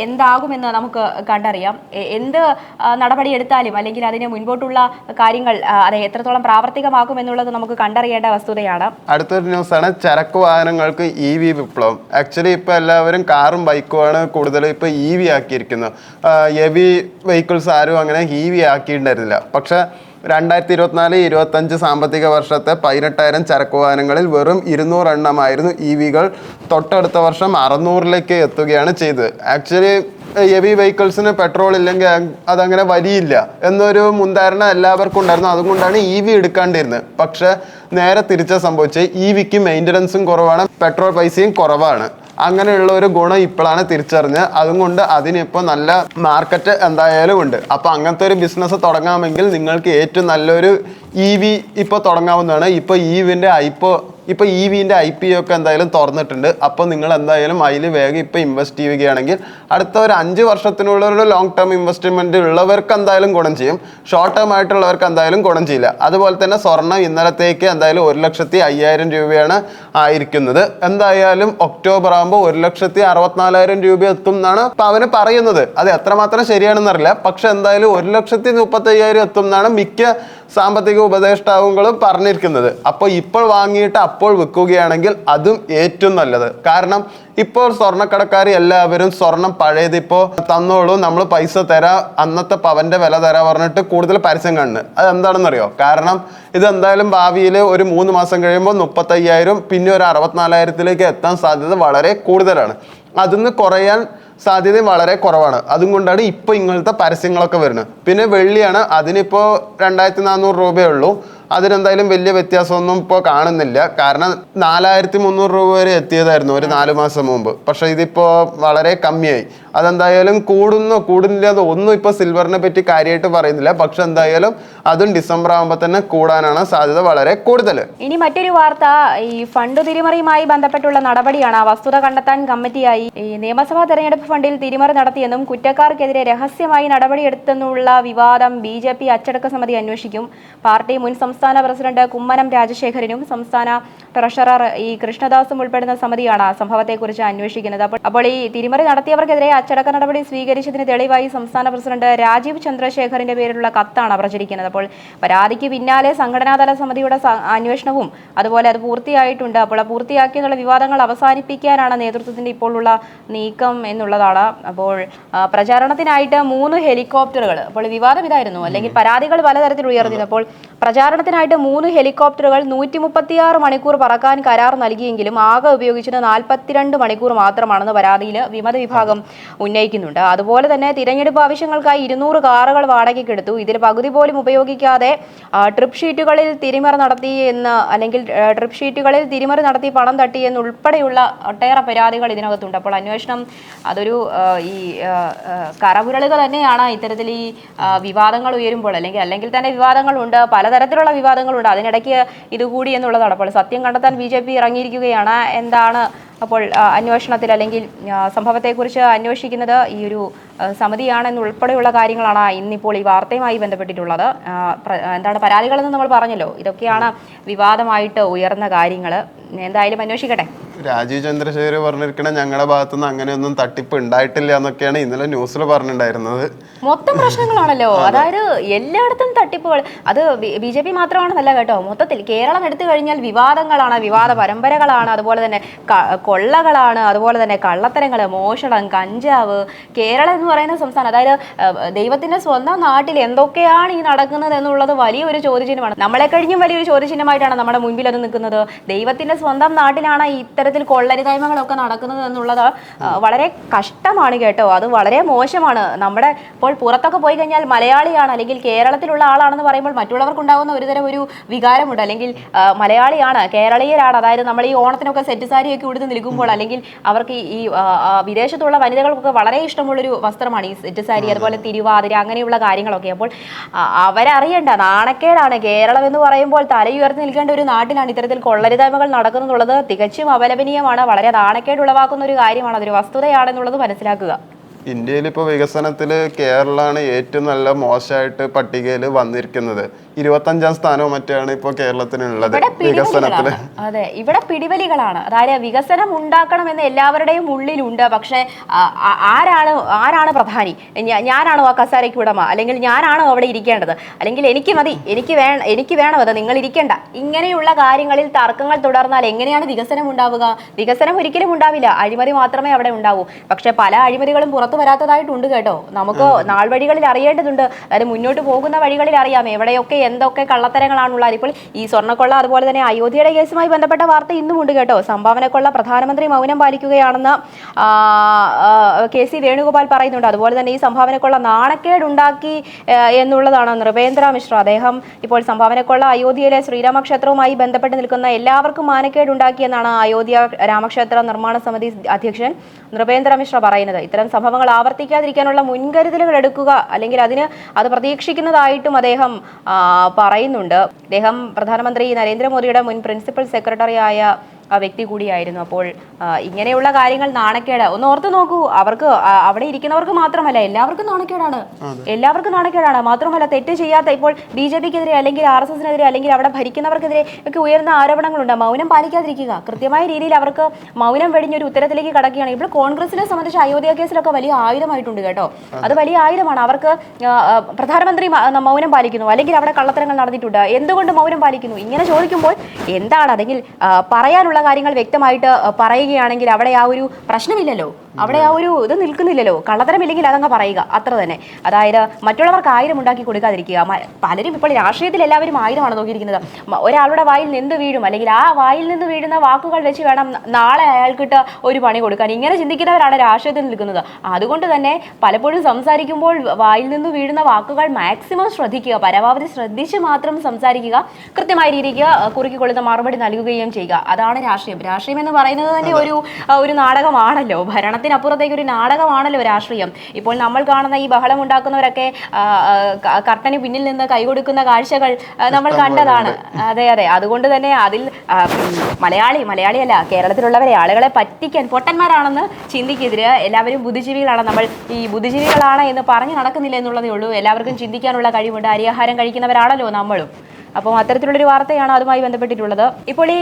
എന്താകുമെന്ന് നമുക്ക് കണ്ടറിയാം. എന്ത് നടപടി എടുത്താലും അല്ലെങ്കിൽ അതിന് മുൻപോട്ടുള്ള കാര്യങ്ങൾ അത് എത്രത്തോളം പ്രാവർത്തികമാക്കും എന്നുള്ളത് നമുക്ക് കണ്ടറിയേണ്ട വസ്തുതയാണ്. അടുത്തൊരു ന്യൂസാണ് ചരക്ക് വാഹനങ്ങൾക്ക് EV വിപ്ലവം. ആക്ച്വലി ഇപ്പോൾ എല്ലാവരും കാറും ബൈക്കുമാണ് കൂടുതൽ ഇപ്പോൾ EV ആക്കിയിരിക്കുന്നത്. ഹെവി വെഹിക്കിൾസ് ആരും അങ്ങനെ EV ആക്കിയിട്ടുണ്ടായിരുന്നില്ല. പക്ഷേ 2024-25 സാമ്പത്തിക വർഷത്തെ 18,000 ചരക്ക് വാഹനങ്ങളിൽ വെറും 200 എണ്ണമായിരുന്നു EVകൾ. തൊട്ടടുത്ത വർഷം 600-ലേക്ക് എത്തുകയാണ് ചെയ്തത്. ആക്ച്വലി ഹെവി വെഹിക്കിൾസിന് പെട്രോൾ ഇല്ലെങ്കിൽ അതങ്ങനെ വരിയില്ല എന്നൊരു മുൻധാരണ എല്ലാവർക്കും ഉണ്ടായിരുന്നു. അതുകൊണ്ടാണ് EV എടുക്കാണ്ടിരുന്നത്. പക്ഷെ നേരെ തിരിച്ചാ സംഭവിച്ചത്. EVക്ക് മെയിൻ്റനൻസും കുറവാണ്, പെട്രോൾ പൈസയും കുറവാണ്. അങ്ങനെയുള്ള ഒരു ഗുണം ഇപ്പോഴാണ് തിരിച്ചറിഞ്ഞത്. അതുകൊണ്ട് അതിനിപ്പോൾ നല്ല മാർക്കറ്റ് എന്തായാലും ഉണ്ട്. അപ്പോൾ അങ്ങനത്തെ ഒരു ബിസിനസ് തുടങ്ങാമെങ്കിൽ നിങ്ങൾക്ക് ഏറ്റവും നല്ലൊരു EV ഇപ്പോൾ തുടങ്ങാവുന്നതാണ്. ഇപ്പോൾ EVൻ്റെ IPO ഒക്കെ എന്തായാലും തുറന്നിട്ടുണ്ട്. അപ്പോൾ നിങ്ങൾ എന്തായാലും അതിൽ വേഗം ഇപ്പോൾ ഇൻവെസ്റ്റ് ചെയ്യുകയാണെങ്കിൽ അടുത്ത ഒരു 5 വർഷത്തിനുള്ള ഒരു ലോങ് ടേം ഇൻവെസ്റ്റ്മെൻറ്റ് ഉള്ളവർക്ക് എന്തായാലും ഗുണം ചെയ്യും. ഷോർട്ട് ടേം ആയിട്ടുള്ളവർക്ക് എന്തായാലും ഗുണം ചെയ്യില്ല. അതുപോലെ തന്നെ സ്വർണ്ണം ഇന്നലത്തേക്ക് എന്തായാലും 1,50,000 രൂപയാണ് ആയിരിക്കുന്നത്. എന്തായാലും ഒക്ടോബർ ആകുമ്പോൾ 1,64,000 രൂപ എത്തും എന്നാണ് ഇപ്പോൾ അവന് പറയുന്നത്. അത് എത്രമാത്രം ശരിയാണെന്നറിയില്ല. പക്ഷെ എന്തായാലും 1,35,000 എത്തും എന്നാണ് മിക്ക സാമ്പത്തിക ഉപദേഷ്ടാവുകളും പറഞ്ഞിരിക്കുന്നത്. അപ്പോൾ ഇപ്പോൾ വാങ്ങിയിട്ട് അപ്പോൾ വിൽക്കുകയാണെങ്കിൽ അതും ഏറ്റവും നല്ലത്. കാരണം ഇപ്പോൾ സ്വർണ്ണക്കടക്കാർ എല്ലാവരും സ്വർണം പഴയതിപ്പോൾ തന്നോളൂ, നമ്മൾ പൈസ തരാം, അന്നത്തെ പവന്റെ വില തരാം പറഞ്ഞിട്ട് കൂടുതൽ പരസ്യം കാണുന്നത്. അതെന്താണെന്നറിയോ? കാരണം ഇതെന്തായാലും ഭാവിയിൽ ഒരു 3 മാസം കഴിയുമ്പോൾ 35,000 പിന്നെ ഒരു 64,000-ലേക്ക് എത്താൻ സാധ്യത വളരെ കൂടുതലാണ്. അതിന്ന് കുറയാൻ സാധ്യത വളരെ കുറവാണ്. അതുകൊണ്ടാണ് ഇപ്പോൾ ഇങ്ങനത്തെ പരസ്യങ്ങളൊക്കെ വരുന്നത്. പിന്നെ വെള്ളിയാണ്, അതിനിപ്പോൾ 2,400 രൂപയേ ഉള്ളൂ. അതിനെന്തായാലും വലിയ വ്യത്യാസമൊന്നും ഇപ്പോൾ കാണുന്നില്ല. കാരണം 4,300 രൂപ വരെ എത്തിയതായിരുന്നു ഒരു 4 മാസം മുമ്പ്. പക്ഷേ ഇതിപ്പോൾ വളരെ കമ്മിയായി. അതെന്തായാലും കൂടുന്നില്ല ഒന്നും ഇപ്പോൾ സിൽവറിനെ പറ്റി കാര്യമായിട്ട് പറയുന്നില്ല. പക്ഷെ എന്തായാലും അതും ഡിസംബർ ആകുമ്പോൾ തന്നെ കൂടാനാണ് സാധ്യത വളരെ കൂടുതൽ. ഇനി മറ്റൊരു വാർത്ത ഈ ഫണ്ട് തിരിമറിയുമായി ബന്ധപ്പെട്ടുള്ള നടപടിയാണ്. വസ്തുത കണ്ടെത്താൻ കമ്മിറ്റിയായി ഈ നിയമസഭാ തെരഞ്ഞെടുപ്പ് ഫണ്ടിൽ തിരിമറി നടത്തിയെന്നും കുറ്റക്കാർക്കെതിരെ രഹസ്യമായി നടപടിയെടുത്തെന്നുള്ള വിവാദം BJP അച്ചടക്ക സമിതി അന്വേഷിക്കും. പാർട്ടി മുൻ സംസ്ഥാന പ്രസിഡന്റ് കുമ്മനം രാജശേഖരനും സംസ്ഥാന ട്രഷറർ ഈ കൃഷ്ണദാസും ഉൾപ്പെടുന്ന സമിതിയാണ് സംഭവത്തെക്കുറിച്ച് അന്വേഷിക്കുന്നത്. അപ്പോൾ ഈ തിരിമറി നടത്തിയവർക്കെതിരെ അച്ചടക്ക നടപടി സ്വീകരിച്ചതിന് തെളിവായി സംസ്ഥാന പ്രസിഡന്റ് രാജീവ് ചന്ദ്രശേഖറിന്റെ പേരിലുള്ള കത്താണ് പ്രചരിക്കുന്നത്. അപ്പോൾ പരാതിക്ക് പിന്നാലെ സംഘടനാതല സമിതിയുടെ അന്വേഷണവും അതുപോലെ അത് പൂർത്തിയായിട്ടുണ്ട്. അപ്പോൾ പൂർത്തിയാക്കിയുള്ള വിവാദങ്ങൾ അവസാനിപ്പിക്കാനാണ് നേതൃത്വത്തിന്റെ ഇപ്പോഴുള്ള നീക്കം എന്നുള്ളതാണ്. അപ്പോൾ പ്രചാരണത്തിനായിട്ട് 3 ഹെലികോപ്റ്ററുകൾ, അപ്പോൾ വിവാദം ഇതായിരുന്നു, അല്ലെങ്കിൽ പരാതികൾ പലതരത്തിൽ ഉയർന്നിരുന്നു. അപ്പോൾ പ്രചാരണത്തിനായിട്ട് 3 ഹെലികോപ്റ്ററുകൾ 136 മണിക്കൂർ പറക്കാൻ കരാർ നൽകിയെങ്കിലും ആകെ ഉപയോഗിച്ചത് 42 മണിക്കൂർ മാത്രമാണെന്ന് പരാതിയിൽ വിമത വിഭാഗം ഉന്നയിക്കുന്നുണ്ട്. അതുപോലെ തന്നെ തിരഞ്ഞെടുപ്പ് ആവശ്യങ്ങൾക്കായി 200 കാറുകൾ വാടകയ്ക്കെടുത്തു. ഇതിൽ പകുതി പോലും ഉപയോഗിക്കാതെ ട്രിപ്പ് ഷീറ്റുകളിൽ തിരിമറി നടത്തി എന്ന്, അല്ലെങ്കിൽ ട്രിപ്പ് ഷീറ്റുകളിൽ തിരിമറി നടത്തി പണം തട്ടി എന്നുൾപ്പെടെയുള്ള ഒട്ടേറെ പരാതികൾ ഇതിനകത്തുണ്ട്. അപ്പോൾ അന്വേഷണം അതൊരു ഈ കറപുരളുക തന്നെയാണ് ഇത്തരത്തിൽ ഈ വിവാദങ്ങൾ ഉയരുമ്പോൾ, അല്ലെങ്കിൽ തന്നെ വിവാദങ്ങളുണ്ട്, പലതരത്തിലുള്ള വിവാദങ്ങളുണ്ട്, അതിനിടയ്ക്ക് ഇതുകൂടി എന്നുള്ളതാണ്. അപ്പോൾ സത്യം കണ്ടെത്താൻ BJP ഇറങ്ങിയിരിക്കുകയാണ്. എന്താണ് അപ്പോൾ അന്വേഷണത്തിൽ, അല്ലെങ്കിൽ സംഭവത്തെക്കുറിച്ച് അന്വേഷിക്കുന്നത് ഈ ഒരു സമിതിയാണെന്നുൾപ്പെടെയുള്ള കാര്യങ്ങളാണ് ഇന്നിപ്പോൾ ഈ വാർത്തയുമായി ബന്ധപ്പെട്ടിട്ടുള്ളത്. എന്താണ് പരാതികളെന്ന് നമ്മൾ പറഞ്ഞല്ലോ, ഇതൊക്കെയാണ് വിവാദമായിട്ട് ഉയർന്ന കാര്യങ്ങൾ. എന്തായാലും അന്വേഷിക്കട്ടെ. രാജീവ് ചന്ദ്രശേഖർ പറഞ്ഞിരിക്കണ ഞങ്ങളുടെ ഭാഗത്തുനിന്ന് അങ്ങനെയൊന്നും തട്ടിപ്പ് ഉണ്ടായിട്ടില്ല എന്നൊക്കെയാണ് ഇന്നലെ ന്യൂസിൽ പറഞ്ഞിട്ടുണ്ടായിരുന്നത്. മൊത്തം പ്രശ്നങ്ങളാണല്ലോ, അതായത് എല്ലായിടത്തും തട്ടിപ്പുകൾ. അത് BJP മാത്രമാണെന്നല്ല കേട്ടോ, മൊത്തത്തിൽ കേരളം എടുത്തു കഴിഞ്ഞാൽ വിവാദങ്ങളാണ്, വിവാദ പരമ്പരകളാണ്, അതുപോലെ തന്നെ കൊള്ളകളാണ്, അതുപോലെ തന്നെ കള്ളത്തരങ്ങൾ, മോഷണം, കഞ്ചാവ്. കേരളം എന്ന് പറയുന്ന സംസ്ഥാനം, അതായത് ദൈവത്തിന്റെ സ്വന്തം നാട്ടിൽ എന്തൊക്കെയാണ് ഈ നടക്കുന്നത് എന്നുള്ളത് വലിയൊരു ചോദ്യചിഹ്നമാണ്. നമ്മളെ കഴിഞ്ഞും വലിയൊരു ചോദ്യചിഹ്നമായിട്ടാണ് നമ്മുടെ മുൻപിൽ അത് നിൽക്കുന്നത്. ദൈവത്തിന്റെ സ്വന്തം നാട്ടിലാണ് ഇത്തരത്തിൽ കൊള്ളരുതായ്മകളൊക്കെ നടക്കുന്നത് എന്നുള്ളത് വളരെ കഷ്ടമാണ് കേട്ടോ. അത് വളരെ മോശമാണ്. നമ്മുടെ ഇപ്പോൾ പുറത്തൊക്കെ പോയി കഴിഞ്ഞാൽ മലയാളിയാണ്, അല്ലെങ്കിൽ കേരളത്തിലുള്ള ആളാണെന്ന് പറയുമ്പോൾ മറ്റുള്ളവർക്കുണ്ടാകുന്ന ഒരുതരം ഒരു വികാരമുണ്ട്, അല്ലെങ്കിൽ മലയാളിയാണ്, കേരളീയരാണ്. അതായത് നമ്മൾ ഈ ഓണത്തിനൊക്കെ സെറ്റ് സാരിയൊക്കെ ഉടുത്ത് നിൽക്കുമ്പോൾ, അല്ലെങ്കിൽ അവർക്ക് ഈ വിദേശത്തുള്ള വനിതകൾക്കൊക്കെ വളരെ ഇഷ്ടമുള്ളൊരു വസ്ത്രമാണ് ഈ സെറ്റ് സാരി, അതുപോലെ തിരുവാതിര, അങ്ങനെയുള്ള കാര്യങ്ങളൊക്കെ. അപ്പോൾ അവരറിയണ്ട, നാണക്കേടാണ്. കേരളം എന്ന് പറയുമ്പോൾ തലയുയർത്തി നിൽക്കേണ്ട ഒരു നാട്ടിലാണ് ഇത്തരത്തിൽ കൊള്ളരുതായ്മകൾ നടക്കുന്നുള്ളത് തികച്ചും അപലപനീയമാണ്. വളരെ നാണക്കേട് ഉളവാക്കുന്ന ഒരു കാര്യമാണ്, അതൊരു വസ്തുതയാണെന്നുള്ളത് മനസ്സിലാക്കുക. ഇന്ത്യയിൽ ഇപ്പോൾ വികസനത്തിൽ കേരളമാണ് ഏറ്റവും നല്ല മോശമായിട്ട് പട്ടികയിൽ വന്നിരിക്കുന്നത്. 25ാം സ്ഥാനവും മറ്റാണ് ഇപ്പോൾ കേരളത്തിനുള്ളത് വികസനത്തിൽ. അതെ, ഇവിടെ പിടിവലികളാണ്. അതായത് വികസനം ഉണ്ടാക്കണമെന്ന് എല്ലാവരുടെയും ഉള്ളിലുണ്ട്. പക്ഷെ ആരാണ് പ്രധാനി? ഞാനാണോ ആ കസാരയ്ക്ക് ഉടമ, അല്ലെങ്കിൽ ഞാനാണോ അവിടെ ഇരിക്കേണ്ടത്, അല്ലെങ്കിൽ എനിക്ക് മതി, എനിക്ക് വേണം അത്, നിങ്ങൾ ഇരിക്കേണ്ട, ഇങ്ങനെയുള്ള കാര്യങ്ങളിൽ തർക്കങ്ങൾ തുടർന്നാൽ എങ്ങനെയാണ് വികസനം ഉണ്ടാവുക? വികസനം ഒരിക്കലും ഉണ്ടാവില്ല. അഴിമതി മാത്രമേ അവിടെ ഉണ്ടാവൂ. പക്ഷെ പല അഴിമതികളും പുറത്തു വരാത്തതായിട്ടുണ്ട് കേട്ടോ. നമുക്ക് നാൾ വഴികളിൽ അറിയേണ്ടതുണ്ട്. അതായത് മുന്നോട്ട് പോകുന്ന വഴികളിൽ അറിയാം എവിടെയൊക്കെ എന്തൊക്കെ കള്ളത്തരങ്ങളാണുള്ളത്. ഇപ്പോൾ ഈ സ്വർണ്ണക്കൊള്ള, അതുപോലെ തന്നെ അയോധ്യയുടെ കേസുമായി ബന്ധപ്പെട്ട വാർത്ത ഇന്നും ഉണ്ട് കേട്ടോ. സംഭാവനക്കൊള്ള പ്രധാനമന്ത്രി മൗനം പാലിക്കുകയാണെന്ന് KC വേണുഗോപാൽ പറയുന്നുണ്ട്. അതുപോലെ തന്നെ ഈ സംഭാവനക്കൊള്ള നാണക്കേടുണ്ടാക്കി എന്നുള്ളതാണ് നൃപേന്ദ്ര മിശ്ര. അദ്ദേഹം ഇപ്പോൾ സംഭാവനക്കൊള്ള അയോധ്യയിലെ ശ്രീരാമക്ഷേത്രവുമായി ബന്ധപ്പെട്ട് നിൽക്കുന്ന എല്ലാവർക്കും മാനക്കേടുണ്ടാക്കിയെന്നാണ് അയോധ്യ രാമക്ഷേത്ര നിർമ്മാണ സമിതി അധ്യക്ഷൻ നൃപേന്ദ്ര മിശ്ര പറയുന്നത്. ഇത്തരം സംഭവങ്ങൾ ആവർത്തിക്കാതിരിക്കാനുള്ള മുൻകരുതലുകൾ എടുക്കുക, അല്ലെങ്കിൽ അത് പ്രതീക്ഷിക്കുന്നതായിട്ടും അദ്ദേഹം പറയുന്നുണ്ട്. അദ്ദേഹം പ്രധാനമന്ത്രി നരേന്ദ്രമോദിയുടെ മുൻ പ്രിൻസിപ്പൽ സെക്രട്ടറി ആയ വ്യക്തി കൂടിയായിരുന്നു. അപ്പോൾ ഇങ്ങനെയുള്ള കാര്യങ്ങൾ നാണക്കേട്. ഒന്ന് ഓർത്ത് നോക്കൂ, അവർക്ക് അവിടെ ഇരിക്കുന്നവർക്ക് മാത്രമല്ല, എല്ലാവർക്കും നാണക്കേടാണ്. മാത്രമല്ല തെറ്റ് ചെയ്യാത്ത, ഇപ്പോൾ BJPക്കെതിരെ അല്ലെങ്കിൽ RSSനെതിരെ അല്ലെങ്കിൽ അവിടെ ഭരിക്കുന്നവർക്കെതിരെ ഒക്കെ ഉയർന്ന ആരോപണങ്ങളുണ്ട്. മൗനം പാലിക്കാതിരിക്കുക, കൃത്യമായ രീതിയിൽ അവർക്ക് മൗനം വെടിഞ്ഞൊരു ഉത്തരത്തിലേക്ക് കടക്കുകയാണ്. ഇപ്പോൾ കോൺഗ്രസിനെ സംബന്ധിച്ച് അയോധ്യ കേസിലൊക്കെ വലിയ ആയുധമായിട്ടുണ്ട് കേട്ടോ. അത് വലിയ ആയുധമാണ്. അവർക്ക് പ്രധാനമന്ത്രി മൗനം പാലിക്കുന്നു, അല്ലെങ്കിൽ അവിടെ കള്ളത്തരങ്ങൾ നടന്നിട്ടുണ്ട്, എന്തുകൊണ്ട് മൗനം പാലിക്കുന്നു, ഇങ്ങനെ ചോദിക്കുമ്പോൾ എന്താണ്, അല്ലെങ്കിൽ പറയാനുള്ള കാര്യങ്ങൾ വ്യക്തമായിട്ട് പറയുകയാണെങ്കിൽ അവിടെ ആ ഒരു പ്രശ്നമില്ലല്ലോ, അവിടെ ആ ഒരു ഇത് നിൽക്കുന്നില്ലല്ലോ. കള്ളത്തരമില്ലെങ്കിൽ അതങ്ങ് പറയുക, അത്ര തന്നെ. അതായത് മറ്റുള്ളവർക്ക് ആയുധം ഉണ്ടാക്കി കൊടുക്കാതിരിക്കുക. പലരും ഇപ്പോൾ രാഷ്ട്രീയത്തിൽ എല്ലാവരും ആയുധമാണ് നോക്കിയിരിക്കുന്നത്. ഒരാളുടെ വായിൽ നിന്ന് വീഴും, അല്ലെങ്കിൽ ആ വായിൽ നിന്ന് വീഴുന്ന വാക്കുകൾ വെച്ച് വേണം നാളെ അയാൾക്കിട്ട് ഒരു പണി കൊടുക്കാൻ. ഇങ്ങനെ ചിന്തിക്കുന്നവരാണ് രാഷ്ട്രീയത്തിൽ നിൽക്കുന്നത്. അതുകൊണ്ട് തന്നെ പലപ്പോഴും സംസാരിക്കുമ്പോൾ വായിൽ നിന്ന് വീഴുന്ന വാക്കുകൾ മാക്സിമം ശ്രദ്ധിക്കുക, പരമാവധി ശ്രദ്ധിച്ച് മാത്രം സംസാരിക്കുക, കൃത്യമായ രീതിക്ക് കുറുക്കിക്കൊള്ളുന്ന മറുപടി നൽകുകയും ചെയ്യുക. അതാണ് രാഷ്ട്രീയം എന്ന് പറയുന്നത് തന്നെ ഒരു നാടകമാണല്ലോ. ഭരണത്തിനപ്പുറത്തേക്ക് ഒരു നാടകമാണല്ലോ രാഷ്ട്രീയം. ഇപ്പോൾ നമ്മൾ കാണുന്ന ഈ ബഹളം ഉണ്ടാക്കുന്നവരൊക്കെ കർട്ടന് പിന്നിൽ നിന്ന് കൈകൊടുക്കുന്ന കാഴ്ചകൾ നമ്മൾ കണ്ടതാണ്. അതെ, അതുകൊണ്ട് തന്നെ അതിൽ മലയാളിയല്ല, കേരളത്തിലുള്ളവരെ ആളുകളെ പറ്റിക്കാൻ പൊട്ടന്മാരാണെന്ന് ചിന്തിക്കെതിരെ എല്ലാവരും ബുദ്ധിജീവികളാണ്. നമ്മൾ ഈ ബുദ്ധിജീവികളാണ് എന്ന് പറഞ്ഞു നടക്കുന്നില്ല എന്നുള്ളതേ ഉള്ളൂ. എല്ലാവർക്കും ചിന്തിക്കാനുള്ള കഴിവുണ്ട്. അരിയാഹാരം കഴിക്കുന്നവരാണല്ലോ നമ്മളും. അപ്പോൾ അത്തരത്തിലുള്ളൊരു വാർത്തയാണ് അതുമായി ബന്ധപ്പെട്ടിട്ടുള്ളത്. ഇപ്പോൾ ഈ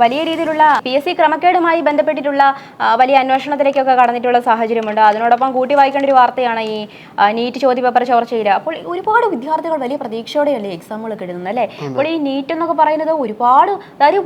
വലിയ രീതിയിലുള്ള PSC ക്രമക്കേടുമായി ബന്ധപ്പെട്ടിട്ടുള്ള വലിയ അന്വേഷണത്തിലേക്കൊക്കെ കടന്നിട്ടുള്ള സാഹചര്യമുണ്ട്. അതിനോടൊപ്പം കൂട്ടി വായിക്കേണ്ട ഒരു വാർത്തയാണ് ഈ നീറ്റ് ചോദ്യപേപ്പർ ചോർച്ചയിൽ. അപ്പോൾ ഒരുപാട് വിദ്യാർത്ഥികൾ വലിയ പ്രതീക്ഷയോടെയല്ലേ എക്സാമുകളൊക്കെ എഴുതുന്നത് അല്ലേ? അപ്പോൾ ഈ നീറ്റ് എന്നൊക്കെ പറയുന്നത് ഒരുപാട്, അതായത്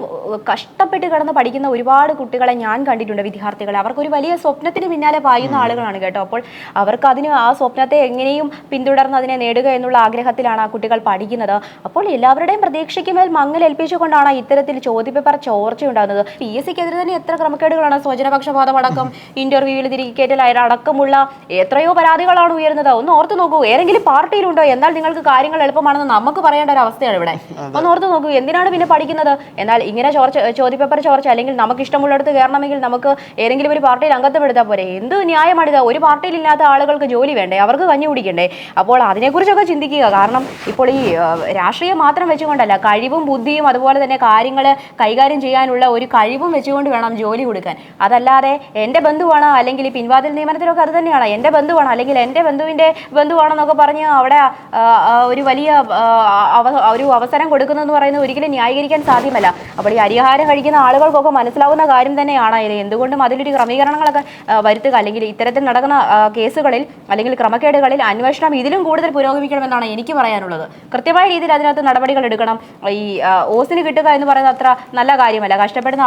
കഷ്ടപ്പെട്ട് കിടന്ന് പഠിക്കുന്ന ഒരുപാട് കുട്ടികളെ ഞാൻ കണ്ടിട്ടുണ്ട്, വിദ്യാർത്ഥികളെ. അവർക്കൊരു വലിയ സ്വപ്നത്തിന് പിന്നാലെ പായുന്ന ആളുകളാണ് കേട്ടോ. അപ്പോൾ അവർക്ക് ആ സ്വപ്നത്തെ എങ്ങനെയും പിന്തുടർന്ന് അതിനെ നേടുക എന്നുള്ള ആഗ്രഹത്തിലാണ് ആ കുട്ടികൾ പഠിക്കുന്നത്. അപ്പോൾ എല്ലാവരുടെയും പ്രതീക്ഷയ്ക്ക് മേൽ മങ്ങലേൽപ്പിച്ചുകൊണ്ടാണ് ഇത്തരത്തിൽ ചോദ്യപേപ്പർ ചോർച്ച ഉണ്ടാകുന്നത്. PSCക്കെതിരെ തന്നെ എത്ര ക്രമക്കേടുകളാണ്, സ്വജനപക്ഷപാതം അടക്കം, ഇന്റർവ്യൂവിൽ തിരികേറ്റൽ അടക്കമുള്ള എത്രയോ പരാതികളാണ് ഉയരുന്നത്. ഒന്ന് ഓർത്ത് നോക്കൂ, ഏതെങ്കിലും പാർട്ടിയിലുണ്ടോ എന്നാൽ നിങ്ങൾക്ക് കാര്യങ്ങൾ എളുപ്പമാണെന്ന് നമുക്ക് പറയേണ്ട ഒരു അവസ്ഥയാണ് ഇവിടെ. ഒന്ന് ഓർത്ത് നോക്കൂ, എന്തിനാണ് പിന്നെ പഠിക്കുന്നത്? എന്നാൽ ഇങ്ങനെ ചോദ്യപേപ്പർ ചോർച്ച, അല്ലെങ്കിൽ നമുക്ക് ഇഷ്ടമുള്ളിടത്ത് കയറണമെങ്കിൽ നമുക്ക് ഏതെങ്കിലും ഒരു പാർട്ടിയിൽ അംഗത്വപ്പെടുത്താൽ പോരെ? എന്ത് ന്യായമാണിത്? ഒരു പാർട്ടിയിലില്ലാത്ത ആളുകൾക്ക് ജോലി വേണ്ടേ? അവർക്ക് കഞ്ഞി കുടിക്കണ്ടേ? അപ്പോൾ അതിനെക്കുറിച്ചൊക്കെ ചിന്തിക്കുക. കാരണം ഇപ്പോൾ ഈ രാഷ്ട്രീയം മാത്രം വെച്ചുകൊണ്ടല്ല, കഴിവും ബുദ്ധിയും അതുപോലെ തന്നെ കാര്യങ്ങൾ കൈകാര്യം ചെയ്യാനുള്ള ഒരു കഴിവും വെച്ചുകൊണ്ട് വേണം ജോലി കൊടുക്കാൻ. അതല്ലാതെ എൻ്റെ ബന്ധുവാണ്, അല്ലെങ്കിൽ ഈ പിൻവാതിൽ നിയമനത്തിലൊക്കെ അത് തന്നെയാണ്, എൻ്റെ ബന്ധുവാണ് അല്ലെങ്കിൽ എൻ്റെ ബന്ധുവിൻ്റെ ബന്ധുവാണെന്നൊക്കെ പറഞ്ഞ് അവിടെ ഒരു വലിയ ഒരു അവസരം കൊടുക്കുന്നതെന്ന് പറയുന്നത് ഒരിക്കലും ന്യായീകരിക്കാൻ സാധ്യമല്ല. അപ്പോൾ ഈ അരിഹാരം കഴിക്കുന്ന ആളുകൾക്കൊക്കെ മനസ്സിലാവുന്ന കാര്യം തന്നെയാണ് ഇത്. എന്തുകൊണ്ടും അതിലൊരു ക്രമീകരണങ്ങളൊക്കെ വരുത്തുക, അല്ലെങ്കിൽ ഇത്തരത്തിൽ നടക്കുന്ന കേസുകളിൽ അല്ലെങ്കിൽ ക്രമക്കേടുകളിൽ അന്വേഷണം ഇതിലും കൂടുതൽ പുരോഗമിക്കണമെന്നാണ് എനിക്ക് പറയാനുള്ളത്. കൃത്യമായ രീതിയിൽ അതിനകത്ത് നടപടികൾ എടുക്കണം. ഈ ഓസിന് കിട്ടുക എന്ന് പറയുന്നത് അത്ര നല്ല കാര്യമല്ല. കഷ്ടപ്പെടുന്ന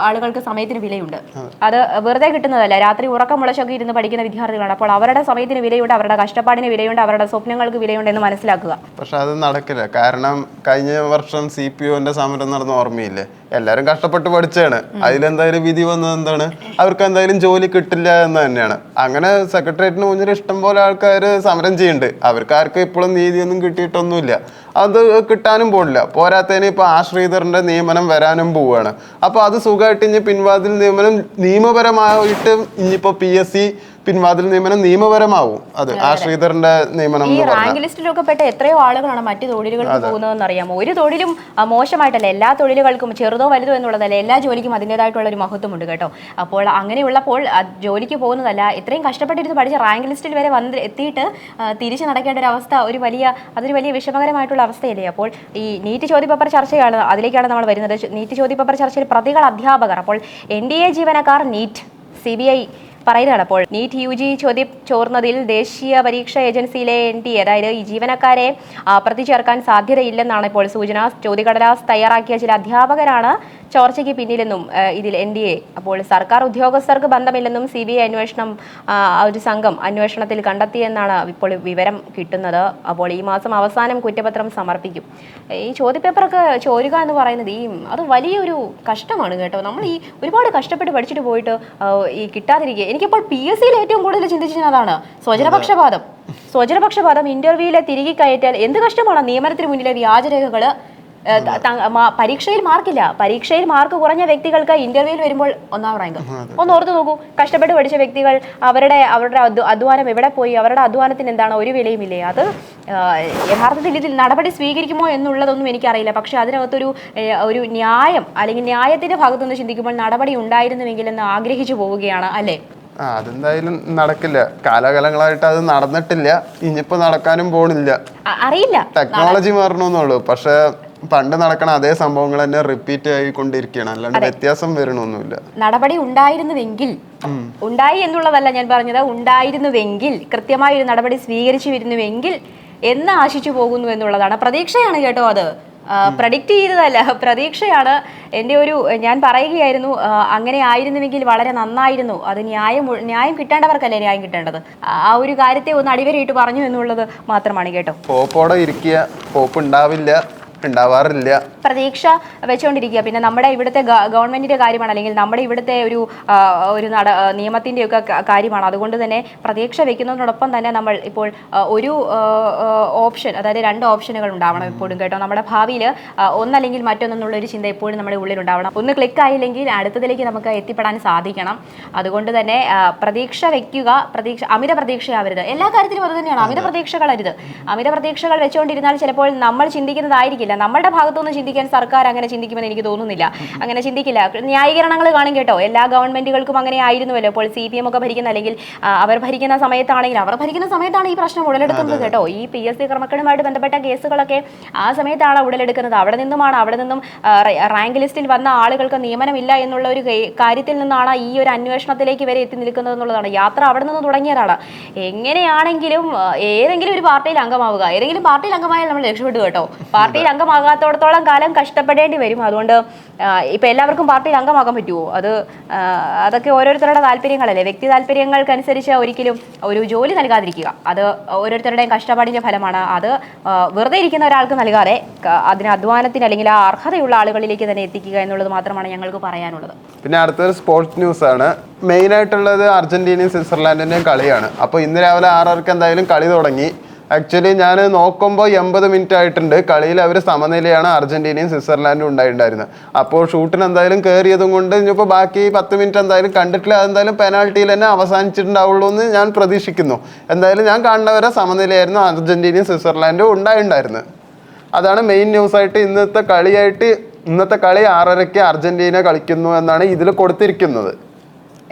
ആളുകൾക്ക് സമയത്തിന് വിലയുണ്ട്. അത് വെറുതെ കിട്ടുന്നതല്ല. രാത്രി ഉറക്കം മുളച്ചൊക്കെ ഇരുന്ന് പഠിക്കുന്ന വിദ്യാർത്ഥികളാണ്. അപ്പോൾ അവരുടെ സമയത്തിന് വിലയുണ്ട്, അവരുടെ കഷ്ടപ്പാടിന് വിലയുണ്ട്, അവരുടെ സ്വപ്നങ്ങൾക്ക് വിലയുണ്ട് എന്ന് മനസ്സിലാക്കുക. പക്ഷെ അത് നടക്കില്ല. കാരണം കഴിഞ്ഞ വർഷം CPOന്റെ സമരം നടന്ന ഓർമ്മയില്ലേ? എല്ലാവരും കഷ്ടപ്പെട്ട് പഠിച്ചാണ്. അതിലെന്തായാലും വിധി വന്നത് എന്താണ്? അവർക്ക് എന്തായാലും ജോലി കിട്ടില്ല എന്ന് തന്നെയാണ്. അങ്ങനെ സെക്രട്ടേറിയറ്റിന് മുന്നിൽ ഇഷ്ടംപോലെ ആൾക്കാർ സമരം ചെയ്യുന്നുണ്ട്. അവർക്ക് ആർക്കും ഇപ്പോഴും നീതിയൊന്നും കിട്ടിയിട്ടൊന്നുമില്ല. അത് കിട്ടാനും പോണില്ല. പോരാത്തതിന് ഇപ്പൊ ശ്രീധരന്റെ നിയമനം വരാനും പോവുകയാണ്. അപ്പൊ അത് സുഖമായിട്ട് ഇനി പിൻവാതിൽ നിയമനം നിയമപരമായിട്ട് ഇനിയിപ്പോ PSC പിൻവാതിൽ നിയമനം നിയമപരമാവും. അത് ശ്രീധരന്റെ നിയമനം. ഈ റാങ്ക് ലിസ്റ്റിലൊക്കെ പെട്ട എത്രയോ ആളുകളാണ് മറ്റു തൊഴിലുകൾക്ക് പോകുന്നതെന്ന് അറിയാമോ? ഒരു തൊഴിലും മോശമായിട്ടല്ല, എല്ലാ തൊഴിലുകൾക്കും ചെറുതോ വലുതോ എന്നുള്ളതല്ല, എല്ലാ ജോലിക്കും അതിൻ്റെതായിട്ടുള്ള ഒരു മഹത്വമുണ്ട് കേട്ടോ. അപ്പോൾ അങ്ങനെയുള്ളപ്പോൾ ജോലിക്ക് പോകുന്നതല്ല, ഇത്രയും കഷ്ടപ്പെട്ടിരുന്ന് പഠിച്ച റാങ്ക് ലിസ്റ്റിൽ വരെ എത്തിയിട്ട് തിരിച്ചു നടക്കേണ്ട ഒരു അവസ്ഥ അതൊരു വലിയ വിഷമകരമായിട്ടുള്ള അവസ്ഥയല്ലേ? അപ്പോൾ ഈ നീറ്റ് ചോദ്യപേപ്പർ ചർച്ചയാണ്, അതിലേക്കാണ് നമ്മൾ വരുന്നത്. നീറ്റ് ചോദ്യപേപ്പർ ചർച്ചയിൽ പ്രതികൾ അധ്യാപകർ. അപ്പോൾ NDA ജീവനക്കാർ നീറ്റ് CBI പറയുന്നതാണ്. അപ്പോൾ നീറ്റ് UG ചോദ്യം ചോർന്നതിൽ ദേശീയ പരീക്ഷാ ഏജൻസിയിലെ NTA, അതായത് ഈ ജീവനക്കാരെ പ്രതി ചേർക്കാൻ സാധ്യതയില്ലെന്നാണ് ഇപ്പോൾ സൂചന. ചോദ്യക്കടലാസ് തയ്യാറാക്കിയ ചില അധ്യാപകരാണ് ചോർച്ചയ്ക്ക് പിന്നിലെന്നും ഇതിൽ NDA. അപ്പോൾ സർക്കാർ ഉദ്യോഗസ്ഥർക്ക് ബന്ധമില്ലെന്നും CBI ഒരു സംഘം അന്വേഷണത്തിൽ കണ്ടെത്തിയെന്നാണ് ഇപ്പോൾ വിവരം കിട്ടുന്നത്. അപ്പോൾ ഈ മാസം അവസാനം കുറ്റപത്രം സമർപ്പിക്കും. ഈ ചോദ്യപേപ്പറൊക്കെ ചോരുക എന്ന് പറയുന്നത് അത് വലിയൊരു കഷ്ടമാണ് കേട്ടോ. നമ്മൾ ഈ ഒരുപാട് കഷ്ടപ്പെട്ട് പഠിച്ചിട്ട് പോയിട്ട് ഈ കിട്ടാതിരിക്കുക. എനിക്കിപ്പോൾ PSCയിൽ ഏറ്റവും കൂടുതൽ ചിന്തിച്ചത് അതാണ്, സ്വജനപക്ഷപാതം ഇന്റർവ്യൂവിലെ തിരികെ കയറ്റാൽ എന്ത് കഷ്ടമാണ്. നിയമനത്തിന് മുന്നിലെ വ്യാജരേഖകൾ, പരീക്ഷയിൽ മാർക്കില്ല, പരീക്ഷയിൽ മാർക്ക് കുറഞ്ഞ വ്യക്തികൾക്ക് ഇന്റർവ്യൂവിൽ വരുമ്പോൾ 1ാം റാങ്ക്. ഒന്ന് ഓർത്ത് നോക്കൂ, കഷ്ടപ്പെട്ട് പഠിച്ച വ്യക്തികൾ അവരുടെ അധ്വാനം എവിടെ പോയി? അവരുടെ അധ്വാനത്തിന് എന്താണ് ഒരു വിലയുമില്ലേ? അത് യഥാർത്ഥത്തിൽ ഇതിൽ നടപടി സ്വീകരിക്കുമോ എന്നുള്ളതൊന്നും എനിക്കറിയില്ല. പക്ഷെ അതിനകത്തൊരു ന്യായം, അല്ലെങ്കിൽ ന്യായത്തിന്റെ ഭാഗത്തുനിന്ന് ചിന്തിക്കുമ്പോൾ നടപടി ഉണ്ടായിരുന്നുവെങ്കിൽ എന്ന് ആഗ്രഹിച്ചു പോവുകയാണ് അല്ലേ? അതെന്തായാലും നടക്കില്ല. കാലകാലങ്ങളായിട്ട് അത് നടന്നിട്ടില്ല, ഇനിയിപ്പോ നടക്കാനും പോണില്ല. അറിയില്ല, ടെക്നോളജി മാറണമെന്നുള്ളൂ. പക്ഷെ പണ്ട് നടക്കണ അതേ സംഭവങ്ങൾ തന്നെ റിപ്പീറ്റ് ആയിക്കൊണ്ടിരിക്കുകയാണ്, അല്ലാണ്ട് വ്യത്യാസം വരണമൊന്നുമില്ല. നടപടി ഉണ്ടായിരുന്നുവെങ്കിൽ, ഉണ്ടായി എന്നുള്ളതല്ല ഞാൻ പറഞ്ഞത്, ഉണ്ടായിരുന്നുവെങ്കിൽ കൃത്യമായ ഒരു നടപടി സ്വീകരിച്ചു വരുന്നുവെങ്കിൽ എന്ന് ആശിച്ചു പോകുന്നു എന്നുള്ളതാണ്. പ്രതീക്ഷയാണ് കേട്ടോ, അത് പ്രഡിക്റ്റ് ചെയ്തതല്ല, പ്രതീക്ഷയാണ്. ഞാൻ പറയുകയായിരുന്നു, അങ്ങനെ ആയിരുന്നുവെങ്കിൽ വളരെ നന്നായിരുന്നു. അത് ന്യായം കിട്ടേണ്ടവർക്കല്ലേ ന്യായം കിട്ടേണ്ടത്. ആ ഒരു കാര്യത്തെ ഒന്ന് അടിവരയിട്ട് പറഞ്ഞു എന്നുള്ളത് മാത്രമാണ് കേട്ടോ. പോപ്പോടെ ഇരിക്കുക, പോപ്പ് ഉണ്ടാവാറില്ല, പ്രതീക്ഷ വെച്ചുകൊണ്ടിരിക്കുക. പിന്നെ നമ്മുടെ ഇവിടുത്തെ ഗവൺമെന്റിന്റെ കാര്യമാണ്, അല്ലെങ്കിൽ നമ്മുടെ ഇവിടുത്തെ ഒരു നിയമത്തിന്റെ ഒക്കെ കാര്യമാണ്. അതുകൊണ്ട് തന്നെ പ്രതീക്ഷ വെക്കുന്നതിനോടൊപ്പം തന്നെ നമ്മൾ ഇപ്പോൾ ഒരു ഓപ്ഷൻ, അതായത് 2 ഓപ്ഷനുകൾ ഉണ്ടാവണം എപ്പോഴും കേട്ടോ. നമ്മുടെ ഭാവിയിൽ ഒന്നല്ലെങ്കിൽ മറ്റൊന്നെന്നുള്ളൊരു ചിന്ത എപ്പോഴും നമ്മുടെ ഉള്ളിലുണ്ടാവണം. ഒന്ന് ക്ലിക്ക് ആയില്ലെങ്കിൽ അടുത്തതിലേക്ക് നമുക്ക് എത്തിപ്പെടാൻ സാധിക്കണം. അതുകൊണ്ട് തന്നെ പ്രതീക്ഷ വെക്കുക, അമിത പ്രതീക്ഷയാവരുത്. എല്ലാ കാര്യത്തിലും അത് തന്നെയാണ്, അമിത പ്രതീക്ഷകൾ അരുത്. അമിത പ്രതീക്ഷകൾ വെച്ചുകൊണ്ടിരുന്നാൽ ചിലപ്പോൾ നമ്മൾ ചിന്തിക്കുന്നതായിരിക്കില്ല ചിന്തിക്കത്തില്ല. നമ്മുടെ ഭാഗത്തുനിന്ന് ചിന്തിക്കാൻ സർക്കാർ അങ്ങനെ ചിന്തിക്കുമെന്ന് എനിക്ക് തോന്നുന്നില്ല. അങ്ങനെ ചിന്തിക്കില്ല. ന്യായീകരണങ്ങൾ കാണും കേട്ടോ. എല്ലാ ഗവൺമെന്റുകൾക്കും അങ്ങനെ ആയിരുന്നുവല്ലോ. ഇപ്പോൾ CPM ഒക്കെ ഭരിക്കുന്ന, അല്ലെങ്കിൽ അവർ ഭരിക്കുന്ന സമയത്താണ് ഈ പ്രശ്നം ഉടലെടുക്കുന്നത് കേട്ടോ. ഈ PSC ക്രമക്കേടുമായിട്ട് ബന്ധപ്പെട്ട കേസുകളൊക്കെ ആ സമയത്താണ് ഉടലെടുക്കുന്നത്. അവിടെ നിന്നും റാങ്ക് ലിസ്റ്റിൽ വന്ന ആളുകൾക്ക് നിയമനമില്ല എന്നുള്ള ഒരു കാര്യത്തിൽ നിന്നാണ് ഈ ഒരു അന്വേഷണത്തിലേക്ക് വരെ എത്തി നിൽക്കുന്നത് എന്നുള്ളതാണ്. യാത്ര അവിടെ നിന്ന് തുടങ്ങിയതാണ്. എങ്ങനെയാണെങ്കിലും ഏതെങ്കിലും ഒരു പാർട്ടിയിൽ അംഗമാവുക, ഏതെങ്കിലും പാർട്ടിയിൽ അംഗമായാൽ നമ്മൾ രക്ഷപ്പെട്ടു കേട്ടോ. പാർട്ടിയിൽ അംഗമാകാത്തോടത്തോളം കാലം കഷ്ടപ്പെടേണ്ടി വരും. അതുകൊണ്ട് ഇപ്പൊ എല്ലാവർക്കും പാർട്ടിയിൽ അംഗമാകാൻ പറ്റുമോ? അതൊക്കെ ഓരോരുത്തരുടെ താല്പര്യങ്ങളല്ലേ. വ്യക്തി താല്പര്യങ്ങൾക്കനുസരിച്ച് ഒരിക്കലും ഒരു ജോലി നൽകാതിരിക്കുക, അത് ഓരോരുത്തരുടെയും കഷ്ടപ്പാടിന്റെ ഫലമാണ്. അത് വെറുതെ ഇരിക്കുന്ന ഒരാൾക്ക് നൽകാതെ അതിന് അധ്വാനത്തിന് അല്ലെങ്കിൽ ആ അർഹതയുള്ള ആളുകളിലേക്ക് തന്നെ എത്തിക്കുക എന്നുള്ളത് മാത്രമാണ് ഞങ്ങൾക്ക് പറയാനുള്ളത്. പിന്നെ അടുത്തൊരു സ്പോർട്സ് ന്യൂസ് ആണ്. മെയിൻ ആയിട്ടുള്ളത് അർജന്റീനയും സ്വിറ്റ്സർലാൻഡിന്റെയും കളിയാണ്. അപ്പോൾ ഇന്ന് രാവിലെ 6:30 എന്തായാലും കളി തുടങ്ങി. ആക്ച്വലി ഞാൻ നോക്കുമ്പോൾ 80 മിനിറ്റ് ആയിട്ടുണ്ട്. കളിയിൽ അവർ സമനിലയാണ് അർജന്റീനയും സ്വിറ്റ്സർലാൻഡും ഉണ്ടായിട്ടുണ്ടായിരുന്നത്. അപ്പോൾ ഷൂട്ടിന് എന്തായാലും കയറിയതും കൊണ്ട് ഇനിയിപ്പോൾ ബാക്കി 10 മിനിറ്റ് എന്തായാലും കണ്ടിട്ടില്ല. അതെന്തായാലും പെനാൾട്ടിയിൽ തന്നെ അവസാനിച്ചിട്ടുണ്ടാവുള്ളൂ എന്ന് ഞാൻ പ്രതീക്ഷിക്കുന്നു. എന്തായാലും ഞാൻ കാണുന്നവരെ സമനിലയായിരുന്നു അർജന്റീനയും സ്വിറ്റ്സർലാൻഡും ഉണ്ടായിട്ടുണ്ടായിരുന്നത്. അതാണ് മെയിൻ ന്യൂസായിട്ട് ഇന്നത്തെ കളി 6:30 അർജന്റീന കളിക്കുന്നു എന്നാണ് ഇതിൽ കൊടുത്തിരിക്കുന്നത്.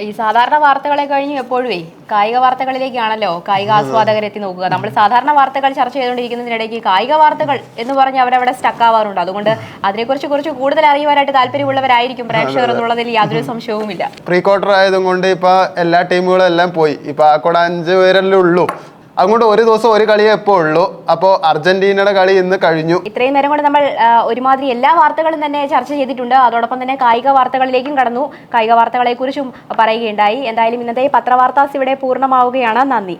ഈ സാധാരണ വാർത്തകളെ കഴിഞ്ഞ് എപ്പോഴും കായിക വാർത്തകളിലേക്കാണല്ലോ കായിക ആസ്വാദകരെത്തി നോക്കുക. നമ്മൾ സാധാരണ വാർത്തകൾ ചർച്ച ചെയ്തുകൊണ്ടിരിക്കുന്നതിനിടയ്ക്ക് കായിക വാർത്തകൾ എന്ന് പറഞ്ഞ് അവരവിടെ സ്റ്റക്ക് ആവാറുണ്ട്. അതുകൊണ്ട് അതിനെക്കുറിച്ച് കുറച്ച് കൂടുതൽ അറിയുവാനായിട്ട് താല്പര്യമുള്ളവരായിരിക്കും പ്രേക്ഷകർ എന്നുള്ളതിൽ യാതൊരു സംശയവുമില്ല. പ്രീ ക്വാർട്ടർ ആയതുകൊണ്ട് ഇപ്പൊ എല്ലാ ടീമുകളും എല്ലാം പോയി. ഇപ്പൊ ആ കൂടെ 5 പേരല്ലേ ഉള്ളൂ. അതുകൊണ്ട് ഒരു ദിവസം ഒരു കളിയേ എപ്പോൾ ഉള്ളൂ. അപ്പോൾ അർജന്റീനയുടെ കളി ഇന്ന് കഴിഞ്ഞു. ഇത്രയും നേരം കൊണ്ട് നമ്മൾ ഒരുമാതിരി എല്ലാ വാർത്തകളും തന്നെ ചർച്ച ചെയ്തിട്ടുണ്ട്. അതോടൊപ്പം തന്നെ കായിക വാർത്തകളിലേക്കും കടന്നു. കായിക വാർത്തകളെക്കുറിച്ചും പറയുകയുണ്ടായി. എന്തായാലും ഇന്നത്തെ പത്രവാർത്താസ് ഇവിടെ പൂർണ്ണമാവുകയാണ്. നന്ദി.